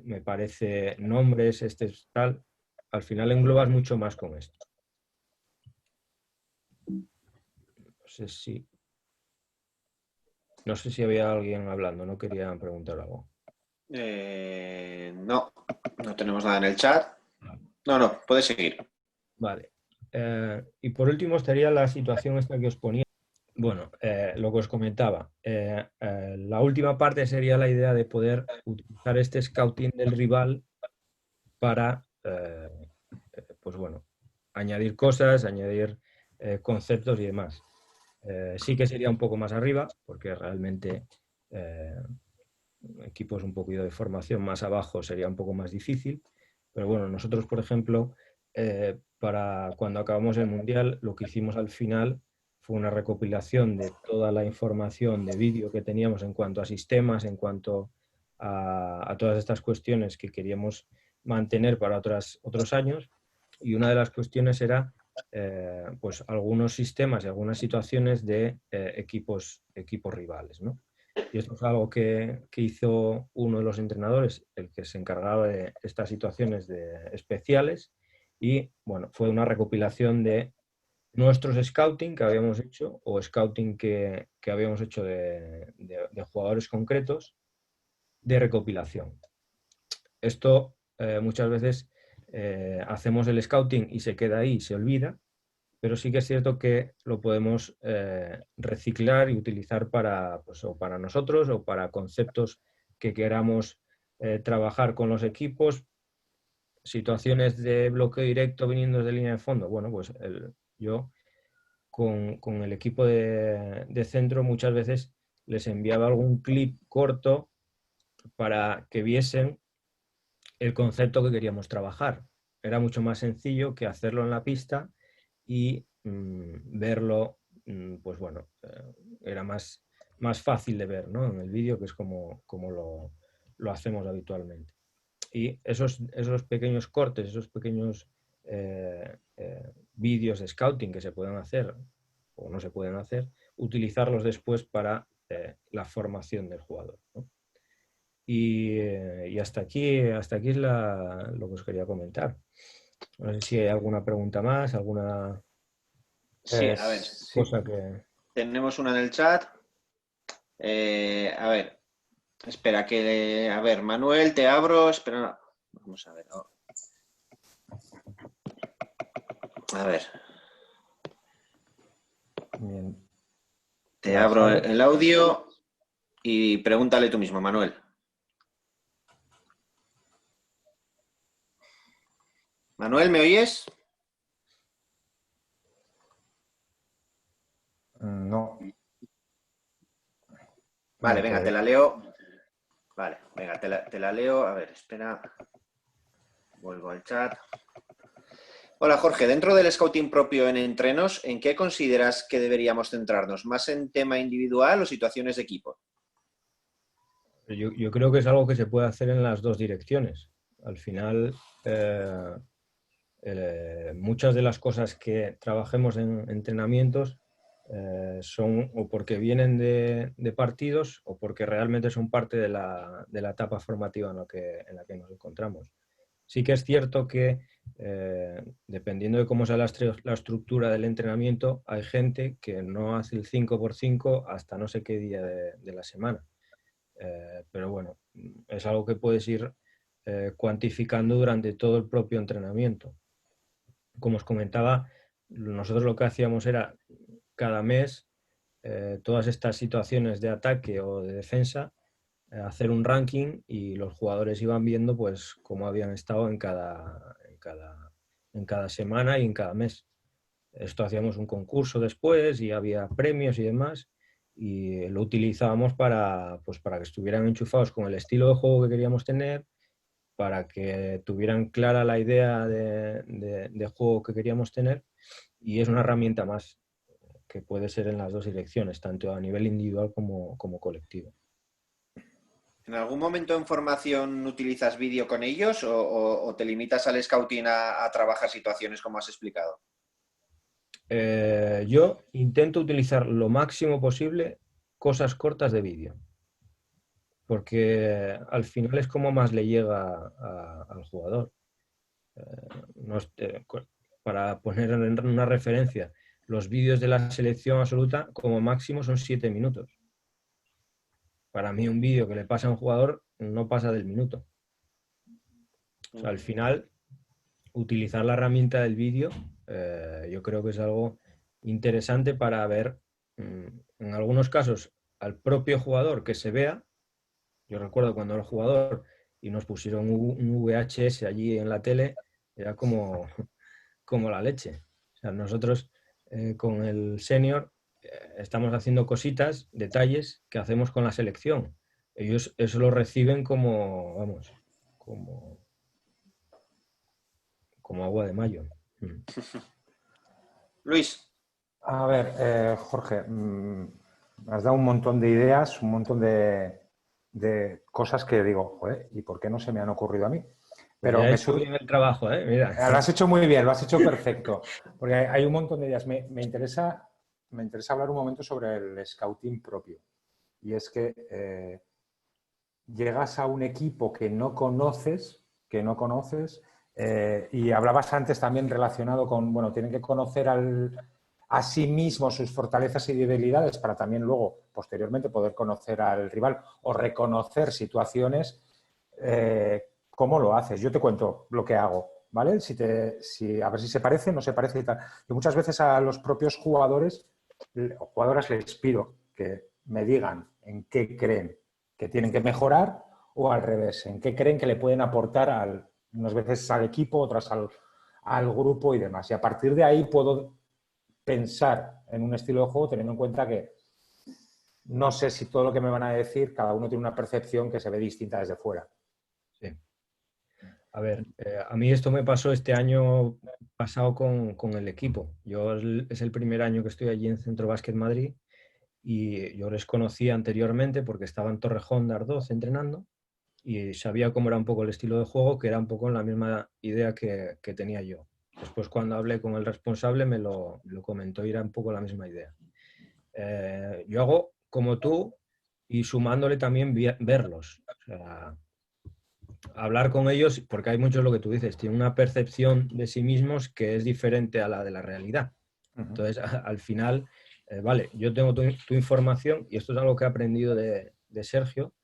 S2: me parece nombres, tal, al final englobas mucho más con esto. No sé si había alguien hablando, no querían preguntar algo.
S1: No tenemos nada en el chat. No, puedes seguir.
S2: Vale. Y por último estaría la situación esta que os ponía. Bueno, lo que os comentaba. La última parte sería la idea de poder utilizar este scouting del rival para, pues bueno, añadir cosas, añadir conceptos y demás. Sí que sería un poco más arriba, porque realmente equipos un poquito de formación más abajo sería un poco más difícil. Pero bueno, nosotros, por ejemplo, para cuando acabamos el Mundial, lo que hicimos al final fue una recopilación de toda la información de vídeo que teníamos en cuanto a sistemas, en cuanto a todas estas cuestiones que queríamos mantener para otros años. Y una de las cuestiones era pues algunos sistemas y algunas situaciones de equipos rivales, ¿no? Y esto es algo que hizo uno de los entrenadores, el que se encargaba de estas situaciones especiales. Y bueno, fue una recopilación de nuestros scouting que habíamos hecho o scouting que habíamos hecho de jugadores concretos de recopilación. Esto muchas veces hacemos el scouting y se queda ahí y se olvida, pero sí que es cierto que lo podemos reciclar y utilizar para, pues, o para nosotros o para conceptos que queramos trabajar con los equipos, situaciones de bloqueo directo viniendo de línea de fondo. Bueno, pues yo con el equipo de centro muchas veces les enviaba algún clip corto para que viesen el concepto que queríamos trabajar. Era mucho más sencillo que hacerlo en la pista y verlo, pues bueno, era más fácil de ver, ¿no? En el vídeo, que es como lo hacemos habitualmente. Y esos pequeños cortes, esos pequeños vídeos de scouting que se pueden hacer o no se pueden hacer, utilizarlos después para la formación del jugador, ¿no? Y hasta aquí es lo que os quería comentar. No sé si hay alguna pregunta más, alguna
S1: Sí, a ver.
S2: cosa que...
S1: Tenemos una en el chat. A ver. Espera que... A ver, Manuel, te abro. Espera. No. Vamos a ver. Oh. A ver.
S2: Bien.
S1: Te abro el audio y pregúntale tú mismo, Manuel. Manuel, ¿me oyes?
S3: No.
S1: Vale, venga, te la leo. Vale, venga, te la leo. A ver, espera. Vuelvo al chat. Hola Jorge, dentro del scouting propio en entrenos, ¿en qué consideras que deberíamos centrarnos? ¿Más en tema individual o situaciones de equipo?
S2: Yo creo que es algo que se puede hacer en las dos direcciones. Al final, muchas de las cosas que trabajemos en entrenamientos son o porque vienen de partidos o porque realmente son parte de la etapa formativa en la que nos encontramos. Sí que es cierto que dependiendo de cómo sea la estructura del entrenamiento, hay gente que no hace el 5x5 hasta no sé qué día de la semana. Pero bueno, es algo que puedes ir cuantificando durante todo el propio entrenamiento. Como os comentaba, nosotros lo que hacíamos era cada mes todas estas situaciones de ataque o de defensa, hacer un ranking y los jugadores iban viendo pues cómo habían estado en cada semana y en cada mes. Esto hacíamos un concurso después y había premios y demás y lo utilizábamos pues para que estuvieran enchufados con el estilo de juego que queríamos tener, para que tuvieran clara la idea de juego que queríamos tener, y es una herramienta más que puede ser en las dos direcciones, tanto a nivel individual como colectivo.
S1: ¿En algún momento en formación utilizas vídeo con ellos o te limitas al scouting a trabajar situaciones como has explicado?
S2: Yo intento utilizar lo máximo posible cosas cortas de vídeo, porque al final es como más le llega al jugador. Para poner en una referencia, los vídeos de la selección absoluta como máximo son 7 minutos. Para mí un vídeo que le pasa a un jugador no pasa del minuto. O sea, al final, utilizar la herramienta del vídeo yo creo que es algo interesante para ver, en algunos casos, al propio jugador que se vea. Yo recuerdo cuando era jugador y nos pusieron un VHS allí en la tele, era como la leche. O sea, nosotros con el senior estamos haciendo cositas, detalles que hacemos con la selección. Ellos eso lo reciben como, vamos, como agua de mayo.
S1: Luis.
S3: A ver, Jorge, me has dado un montón de ideas, un montón de cosas que digo, joder, ¿y por qué no se me han ocurrido a mí?
S2: Pero ya he hecho bien el trabajo, ¿eh? Mira.
S3: Lo has hecho muy bien, lo has hecho perfecto. Porque hay un montón de ideas. Me interesa hablar un momento sobre el scouting propio. Y es que llegas a un equipo que no conoces, y hablabas antes también relacionado con, bueno, tienen que conocer a sí mismos sus fortalezas y debilidades para también luego, posteriormente, poder conocer al rival o reconocer situaciones. ¿Cómo lo haces? Yo te cuento lo que hago, ¿vale? A ver si se parece, no se parece y tal. Yo muchas veces a los propios jugadores o jugadoras les pido que me digan en qué creen que tienen que mejorar o al revés, en qué creen que le pueden aportar unas veces al equipo, otras al grupo y demás. Y a partir de ahí puedo pensar en un estilo de juego teniendo en cuenta que no sé si todo lo que me van a decir, cada uno tiene una percepción que se ve distinta desde fuera.
S2: Sí. A ver, a mí esto me pasó este año pasado con el equipo. Es el primer año que estoy allí en Centro Básquet Madrid y yo les conocía anteriormente porque estaba en Torrejón de Ardoz entrenando y sabía cómo era un poco el estilo de juego, que era un poco la misma idea que tenía yo. Después cuando hablé con el responsable me lo comentó y era un poco la misma idea. Yo hago como tú y sumándole también verlos. O sea, hablar con ellos, porque hay muchos, lo que tú dices, tienen una percepción de sí mismos que es diferente a la de la realidad. Entonces, al final, vale, yo tengo tu información y esto es algo que he aprendido de Sergio,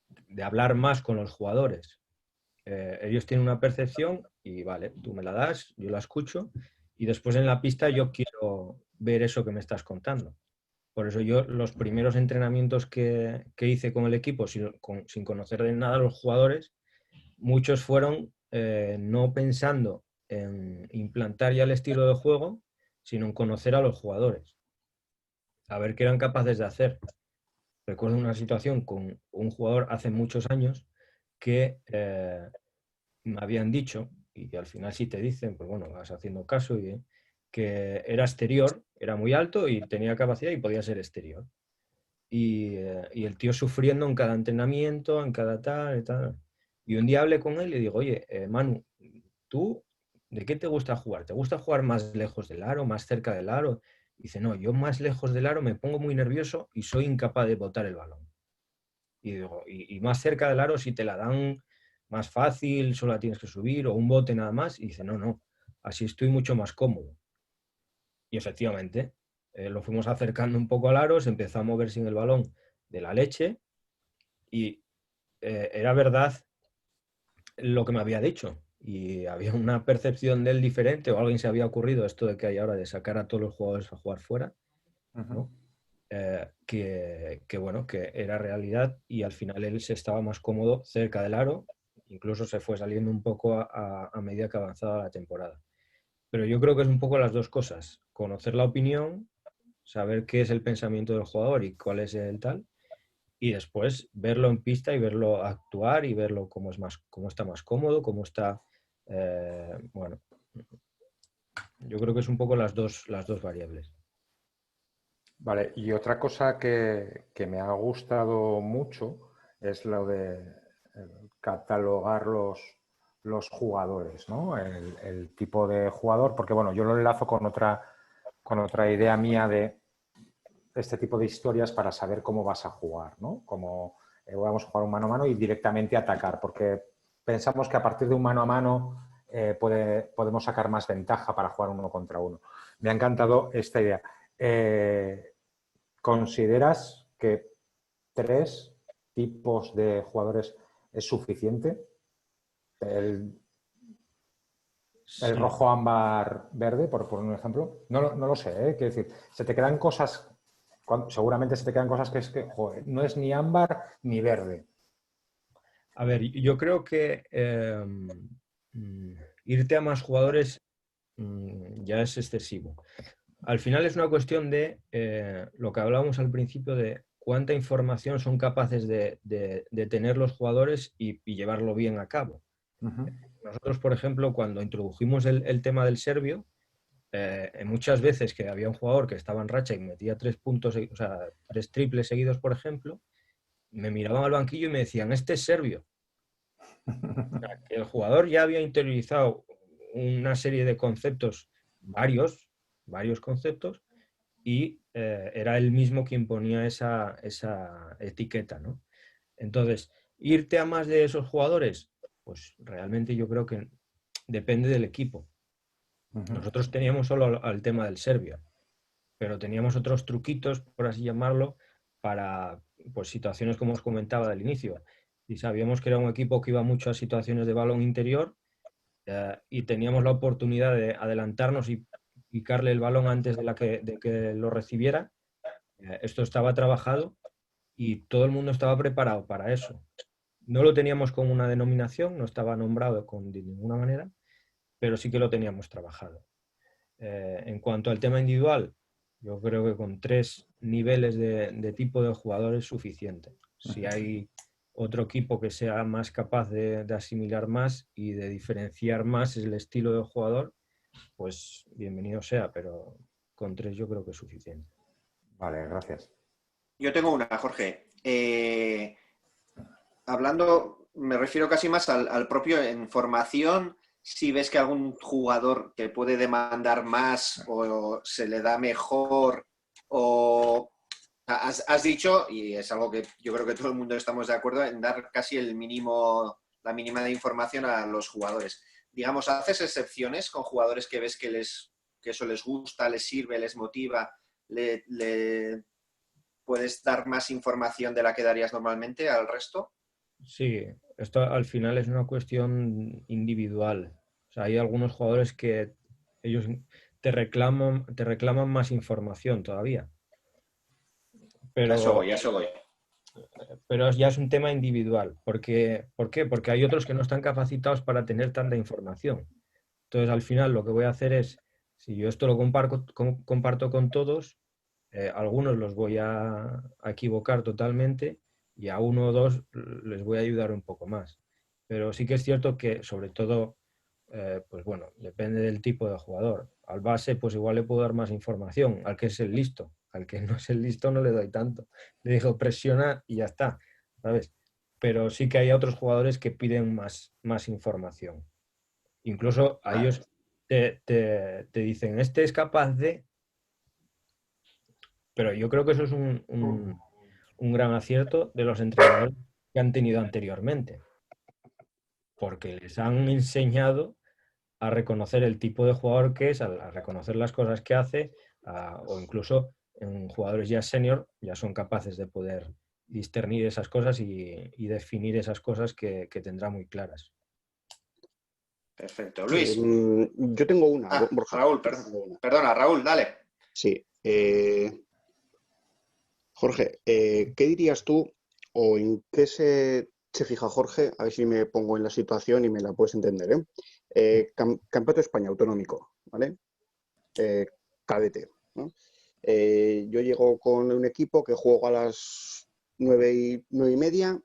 S2: de hablar más con los jugadores. Ellos tienen una percepción y vale, tú me la das, yo la escucho y después en la pista yo quiero ver eso que me estás contando. Por eso yo los primeros entrenamientos que hice con el equipo sin conocer de nada a los jugadores, muchos fueron no pensando en implantar ya el estilo de juego, sino en conocer a los jugadores, a ver qué eran capaces de hacer. Recuerdo una situación con un jugador hace muchos años que me habían dicho y al final sí te dicen, pues bueno, vas haciendo caso, y que era exterior, era muy alto y tenía capacidad y podía ser exterior. Y el tío sufriendo en cada entrenamiento, en cada tal y tal. Y un día hablé con él y digo, oye, Manu, ¿tú de qué te gusta jugar? ¿Te gusta jugar más lejos del aro, más cerca del aro? Y dice, no, yo más lejos del aro me pongo muy nervioso y soy incapaz de botar el balón. Y digo, y más cerca del aro, si te la dan más fácil, solo la tienes que subir o un bote nada más. Y dice, no, no, así estoy mucho más cómodo. Y efectivamente, lo fuimos acercando un poco al aro, se empezó a mover sin el balón de la leche y era verdad lo que me había dicho. Y había una percepción de él diferente, o a alguien se había ocurrido esto de que hay ahora de sacar a todos los jugadores a jugar fuera, ¿no? Bueno, que era realidad, y al final él se estaba más cómodo cerca del aro, incluso se fue saliendo un poco a medida que avanzaba la temporada. Pero yo creo que es un poco las dos cosas: conocer la opinión, saber qué es el pensamiento del jugador y cuál es el tal, y después verlo en pista y verlo actuar y verlo cómo está más cómodo, cómo está, bueno, yo creo que es un poco las dos variables.
S3: Vale, y otra cosa que me ha gustado mucho es lo de catalogar los jugadores, ¿no? El tipo de jugador, porque bueno, yo lo enlazo con otra idea mía de este tipo de historias para saber cómo vas a jugar, ¿no? Como vamos a jugar un mano a mano y directamente atacar, porque pensamos que a partir de un mano a mano podemos sacar más ventaja para jugar uno contra uno. Me ha encantado esta idea. ¿Consideras que 3 tipos de jugadores es suficiente? El
S2: Sí.
S3: rojo, ámbar, verde, por un ejemplo. No lo sé, ¿eh? Quiero decir, se te quedan cosas, seguramente se te quedan cosas que es que, joder, no es ni ámbar ni verde.
S2: A ver, yo creo que irte a más jugadores ya es excesivo. Al final es una cuestión de lo que hablábamos al principio, de cuánta información son capaces de tener los jugadores y llevarlo bien a cabo. Nosotros, por ejemplo, cuando introdujimos el tema del serbio, muchas veces que había un jugador que estaba en racha y metía 3 puntos, o sea, 3 triples seguidos, por ejemplo, me miraban al banquillo y me decían, este es serbio. O sea, que el jugador ya había interiorizado una serie de conceptos, varios conceptos, y era él mismo quien ponía esa etiqueta, ¿no? Entonces, irte a más de esos jugadores, pues realmente yo creo que depende del equipo. Nosotros teníamos solo al tema del serbio, pero teníamos otros truquitos, por así llamarlo, para pues, situaciones como os comentaba del inicio. Y sabíamos que era un equipo que iba mucho a situaciones de balón interior, y teníamos la oportunidad de adelantarnos y picarle el balón antes de que lo recibiera. Esto estaba trabajado y todo el mundo estaba preparado para eso. No lo teníamos con una denominación, no estaba nombrado de ninguna manera, pero sí que lo teníamos trabajado. En cuanto al tema individual, yo creo que con 3 niveles de tipo de jugador es suficiente. Si hay otro equipo que sea más capaz de asimilar más y de diferenciar más el estilo de jugador, pues bienvenido sea, pero con 3 yo creo que es suficiente.
S3: Vale, gracias.
S1: Yo tengo una, Jorge. Hablando, me refiero casi más al propio en formación. Si ves que algún jugador que puede demandar más o se le da mejor, o has dicho, y es algo que yo creo que todo el mundo estamos de acuerdo, en dar casi el mínimo, la mínima de información a los jugadores. Digamos, ¿haces excepciones con jugadores que ves que eso les gusta, les sirve, les motiva, le puedes dar más información de la que darías normalmente al resto?
S2: Sí, esto al final es una cuestión individual. O sea, hay algunos jugadores que ellos te reclaman más información todavía.
S1: A eso voy,
S2: Pero,
S1: a eso voy.
S2: pero ya es un tema individual. ¿Por qué? Porque hay otros que no están capacitados para tener tanta información. Entonces, al final, lo que voy a hacer es, si yo esto lo comparto con todos, algunos los voy a equivocar totalmente y a uno o dos les voy a ayudar un poco más. Pero sí que es cierto que, sobre todo, pues bueno, depende del tipo de jugador. Al base, pues igual le puedo dar más información, al que es el listo. Al que no es el listo no le doy tanto. Le digo presiona y ya está, ¿sabes? Pero sí que hay otros jugadores que piden más información. Incluso a ellos te dicen, este es capaz de... Pero yo creo que eso es un gran acierto de los entrenadores que han tenido anteriormente, porque les han enseñado a reconocer el tipo de jugador que es, a reconocer las cosas que hace, o incluso en jugadores ya senior ya son capaces de poder discernir esas cosas y definir esas cosas que tendrá muy claras.
S1: Perfecto. Luis.
S4: Yo tengo una, Borja.
S1: Raúl, perdona, Raúl, dale.
S4: Sí. Jorge, ¿qué dirías tú o en qué se fija Jorge? A ver si me pongo en la situación y me la puedes entender. Campeonato de España autonómico, ¿vale? Cadete, ¿no? Yo llego con un equipo que juego a las 9:30.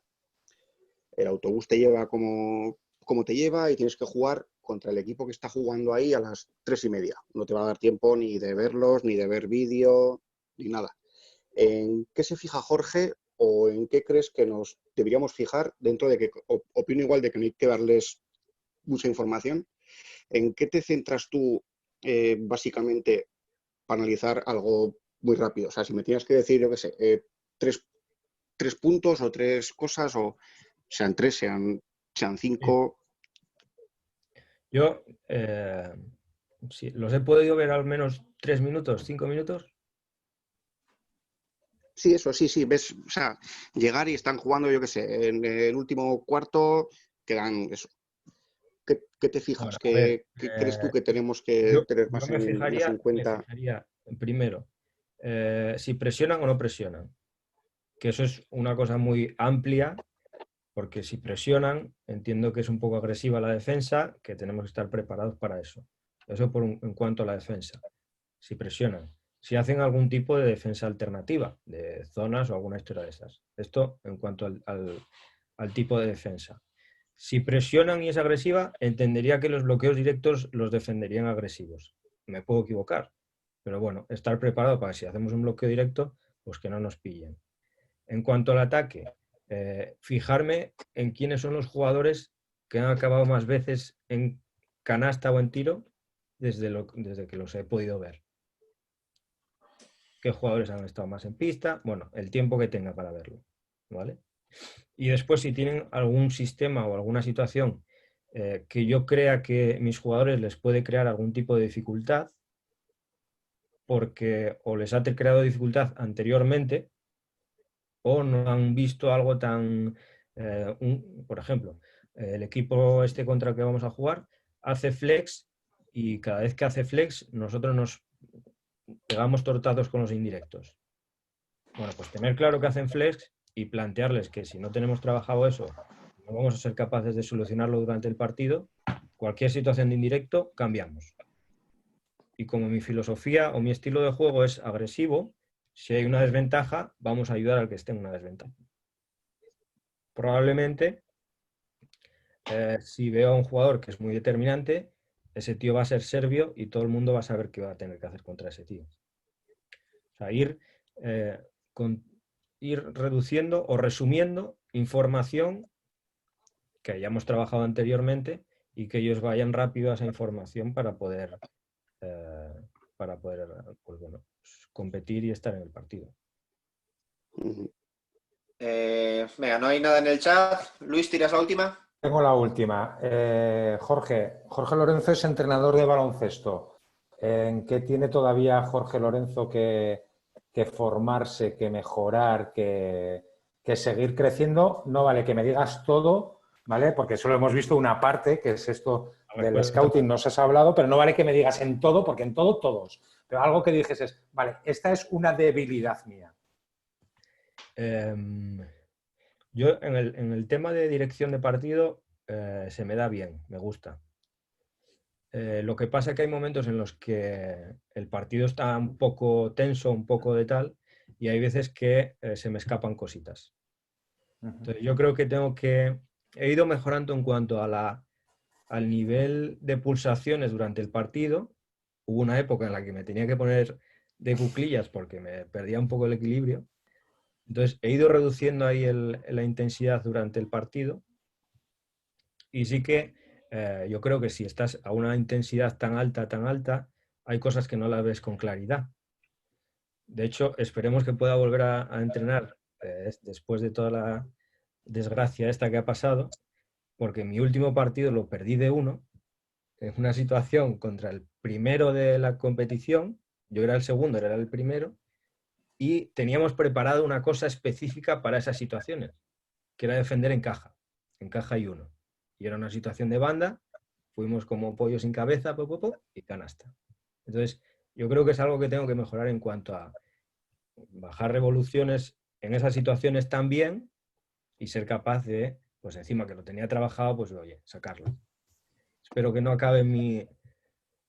S4: El autobús te lleva como te lleva y tienes que jugar contra el equipo que está jugando ahí a las 3:30. No te va a dar tiempo ni de verlos, ni de ver vídeo, ni nada. ¿En qué se fija Jorge o en qué crees que nos deberíamos fijar dentro de que, opino igual de que no hay que darles mucha información? ¿En qué te centras tú básicamente para analizar algo muy rápido? O sea, si me tienes que decir, yo qué sé, tres puntos o tres cosas, o sean tres, sean cinco.
S2: Yo sí, los he podido ver al menos 3 minutos, 5 minutos.
S4: Sí, eso, sí, ves, o sea, llegar y están jugando, yo qué sé, en el último cuarto, quedan eso. ¿Qué te fijas?
S2: Bueno,
S4: ¿Qué crees tú que tenemos que
S2: yo
S4: tener más
S2: me
S4: en
S2: fijaría
S4: cuenta?
S2: primero, si presionan o no presionan, que eso es una cosa muy amplia, porque si presionan, entiendo que es un poco agresiva la defensa, que tenemos que estar preparados para eso. Eso en cuanto a la defensa. Si presionan. Si hacen algún tipo de defensa alternativa, de zonas o alguna historia de esas. Esto en cuanto al tipo de defensa. Si presionan y es agresiva, entendería que los bloqueos directos los defenderían agresivos. Me puedo equivocar, pero bueno, estar preparado para que si hacemos un bloqueo directo, pues que no nos pillen. En cuanto al ataque, fijarme en quiénes son los jugadores que han acabado más veces en canasta o en tiro desde que los he podido ver. ¿Qué jugadores han estado más en pista? Bueno, el tiempo que tenga para verlo, ¿vale? Y después, si tienen algún sistema o alguna situación que yo crea que mis jugadores les puede crear algún tipo de dificultad, porque o les ha creado dificultad anteriormente o no han visto algo tan... por ejemplo, el equipo este contra el que vamos a jugar hace flex y cada vez que hace flex nosotros nos pegamos tortazos con los indirectos. Bueno, pues tener claro que hacen flex y plantearles que si no tenemos trabajado eso, no vamos a ser capaces de solucionarlo durante el partido, cualquier situación de indirecto, cambiamos. Y como mi filosofía o mi estilo de juego es agresivo, si hay una desventaja, vamos a ayudar al que esté en una desventaja. Probablemente, si veo a un jugador que es muy determinante, ese tío va a ser serbio y todo el mundo va a saber qué va a tener que hacer contra ese tío. O sea, ir reduciendo o resumiendo información que hayamos trabajado anteriormente y que ellos vayan rápido a esa información para poder pues bueno, competir y estar en el partido.
S1: Venga, no hay nada en el chat. Luis, ¿tiras la última?
S3: Tengo la última. Jorge Lorenzo es entrenador de baloncesto. ¿En qué tiene todavía Jorge Lorenzo que formarse, que mejorar, que seguir creciendo? No vale que me digas todo, ¿vale? Porque solo hemos visto una parte, que es esto del scouting, no se has hablado, pero no vale que me digas en todo, porque en todo todos. Pero algo que dijes es, vale, esta es una debilidad mía.
S2: Yo en el tema de dirección de partido se me da bien, me gusta. Lo que pasa es que hay momentos en los que el partido está un poco tenso, un poco de tal, y hay veces que se me escapan cositas. Entonces yo creo que he ido mejorando en cuanto a la al nivel de pulsaciones durante el partido, hubo una época en la que me tenía que poner de cuclillas porque me perdía un poco el equilibrio. Entonces he ido reduciendo ahí la intensidad durante el partido y sí que yo creo que si estás a una intensidad tan alta, hay cosas que no las ves con claridad. De hecho, esperemos que pueda volver a entrenar después de toda la desgracia esta que ha pasado, porque mi último partido lo perdí de 1 en una situación contra el primero de la competición. Yo era el segundo, era el primero, y teníamos preparado una cosa específica para esas situaciones, que era defender en caja y 1. Y era una situación de banda, fuimos como pollo sin cabeza, y canasta. Entonces, yo creo que es algo que tengo que mejorar en cuanto a bajar revoluciones en esas situaciones también y ser capaz de, pues encima que lo tenía trabajado, pues oye, sacarlo. Espero que no acabe mi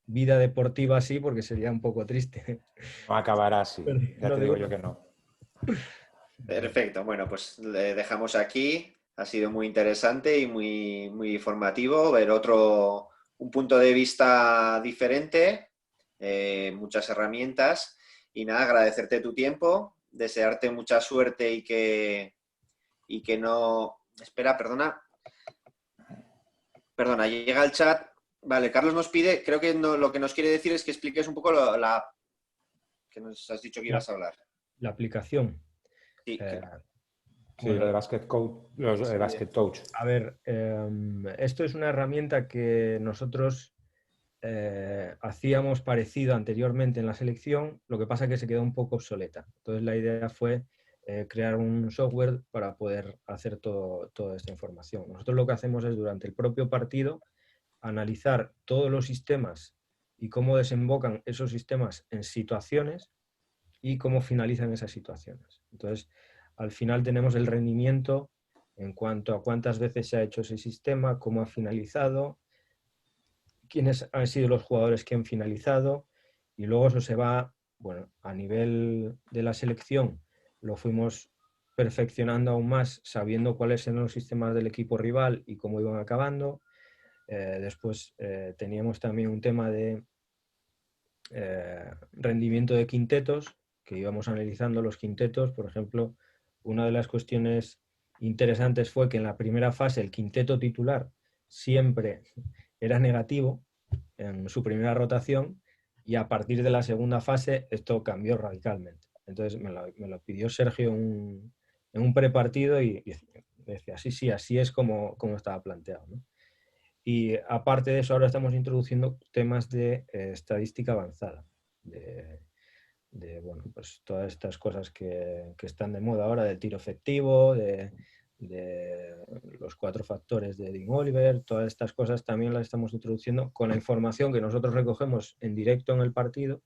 S2: vida deportiva así porque sería un poco triste.
S3: No acabará así, ya
S2: No
S3: te
S2: digo
S3: digo yo que no.
S1: Perfecto, bueno, pues le dejamos aquí. Ha sido muy interesante y muy informativo ver un punto de vista diferente, muchas herramientas. Y nada, agradecerte tu tiempo, desearte mucha suerte y que no... Espera, perdona, llega el chat. Vale, Carlos nos pide, creo que lo que nos quiere decir es que expliques un poco la app que nos has dicho que ibas a hablar.
S2: La aplicación.
S1: Sí,
S3: Sí,
S2: Bueno,
S3: lo de Basket Coach, los de Basket Coach.
S2: a ver, esto es una herramienta que nosotros hacíamos parecido anteriormente en la selección, lo que pasa es que se quedó un poco obsoleta. Entonces la idea fue crear un software para poder hacer toda esta información. Nosotros lo que hacemos es durante el propio partido analizar todos los sistemas y cómo desembocan esos sistemas en situaciones y cómo finalizan esas situaciones. Entonces, al final tenemos el rendimiento en cuanto a cuántas veces se ha hecho ese sistema, cómo ha finalizado, quiénes han sido los jugadores que han finalizado, y luego eso se va, bueno, a nivel de la selección lo fuimos perfeccionando aún más, sabiendo cuáles eran los sistemas del equipo rival y cómo iban acabando. Después teníamos también un tema de rendimiento de quintetos, que íbamos analizando los quintetos. Por ejemplo, una de las cuestiones interesantes fue que en la primera fase el quinteto titular siempre era negativo en su primera rotación y a partir de la segunda fase esto cambió radicalmente. Entonces me lo pidió Sergio en un prepartido y decía, sí, así es como estaba planteado, ¿no? Y aparte de eso, ahora estamos introduciendo temas de estadística avanzada, bueno, pues todas estas cosas que están de moda ahora, del tiro efectivo, de los 4 factores de Dean Oliver, todas estas cosas también las estamos introduciendo con la información que nosotros recogemos en directo en el partido,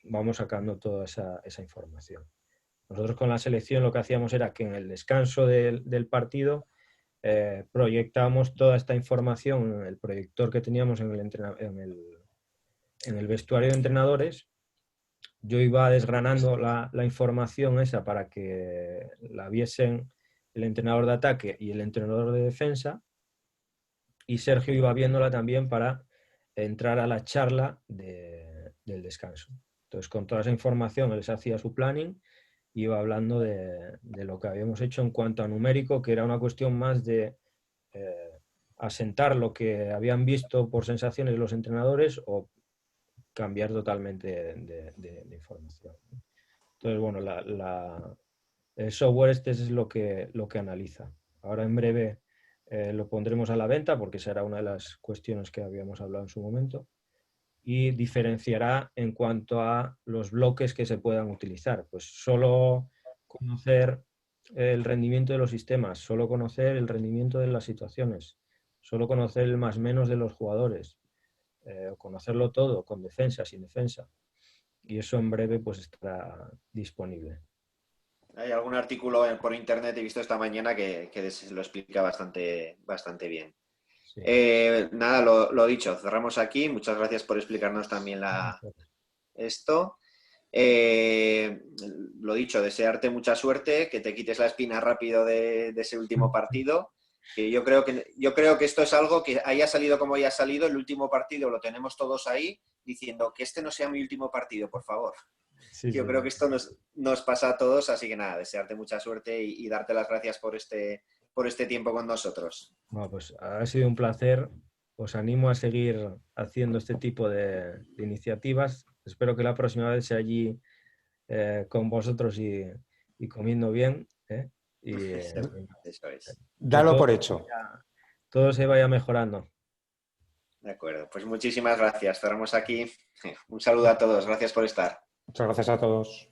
S2: vamos sacando toda esa información. Nosotros con la selección lo que hacíamos era que en el descanso del partido proyectábamos toda esta información en el proyector que teníamos en el vestuario de entrenadores. Yo iba desgranando la información esa para que la viesen el entrenador de ataque y el entrenador de defensa, y Sergio iba viéndola también para entrar a la charla del descanso. Entonces, con toda esa información, él se hacía su planning, iba hablando de lo que habíamos hecho en cuanto a numérico, que era una cuestión más de asentar lo que habían visto por sensaciones los entrenadores o cambiar totalmente de información. Entonces, bueno, el software este es lo que analiza. Ahora en breve lo pondremos a la venta porque será una de las cuestiones que habíamos hablado en su momento, y diferenciará en cuanto a los bloques que se puedan utilizar. Pues solo conocer el rendimiento de los sistemas, solo conocer el rendimiento de las situaciones, solo conocer el más menos de los jugadores, conocerlo todo, con defensa, sin defensa. Y eso en breve pues estará disponible.
S1: Hay algún artículo por internet, he visto esta mañana, que lo explica bastante bien.
S2: Sí.
S1: Nada, lo dicho, cerramos aquí. Muchas gracias por explicarnos también esto. Lo dicho, desearte mucha suerte, que te quites la espina rápido de ese último partido Que yo creo que esto es algo que haya salido como haya salido, el último partido lo tenemos todos ahí, diciendo que este no sea mi último partido, por favor.
S2: Sí,
S1: Yo creo que esto nos pasa a todos, así que nada, desearte mucha suerte y darte las gracias por este tiempo con nosotros.
S2: Bueno, pues ha sido un placer. Os animo a seguir haciendo este tipo de iniciativas. Espero que la próxima vez sea allí con vosotros y comiendo bien. Y
S1: Eso es.
S3: Dalo por hecho.
S2: todo se vaya mejorando.
S1: De acuerdo, pues muchísimas gracias. Cerramos aquí. Un saludo a todos, gracias por estar.
S3: Muchas gracias a todos.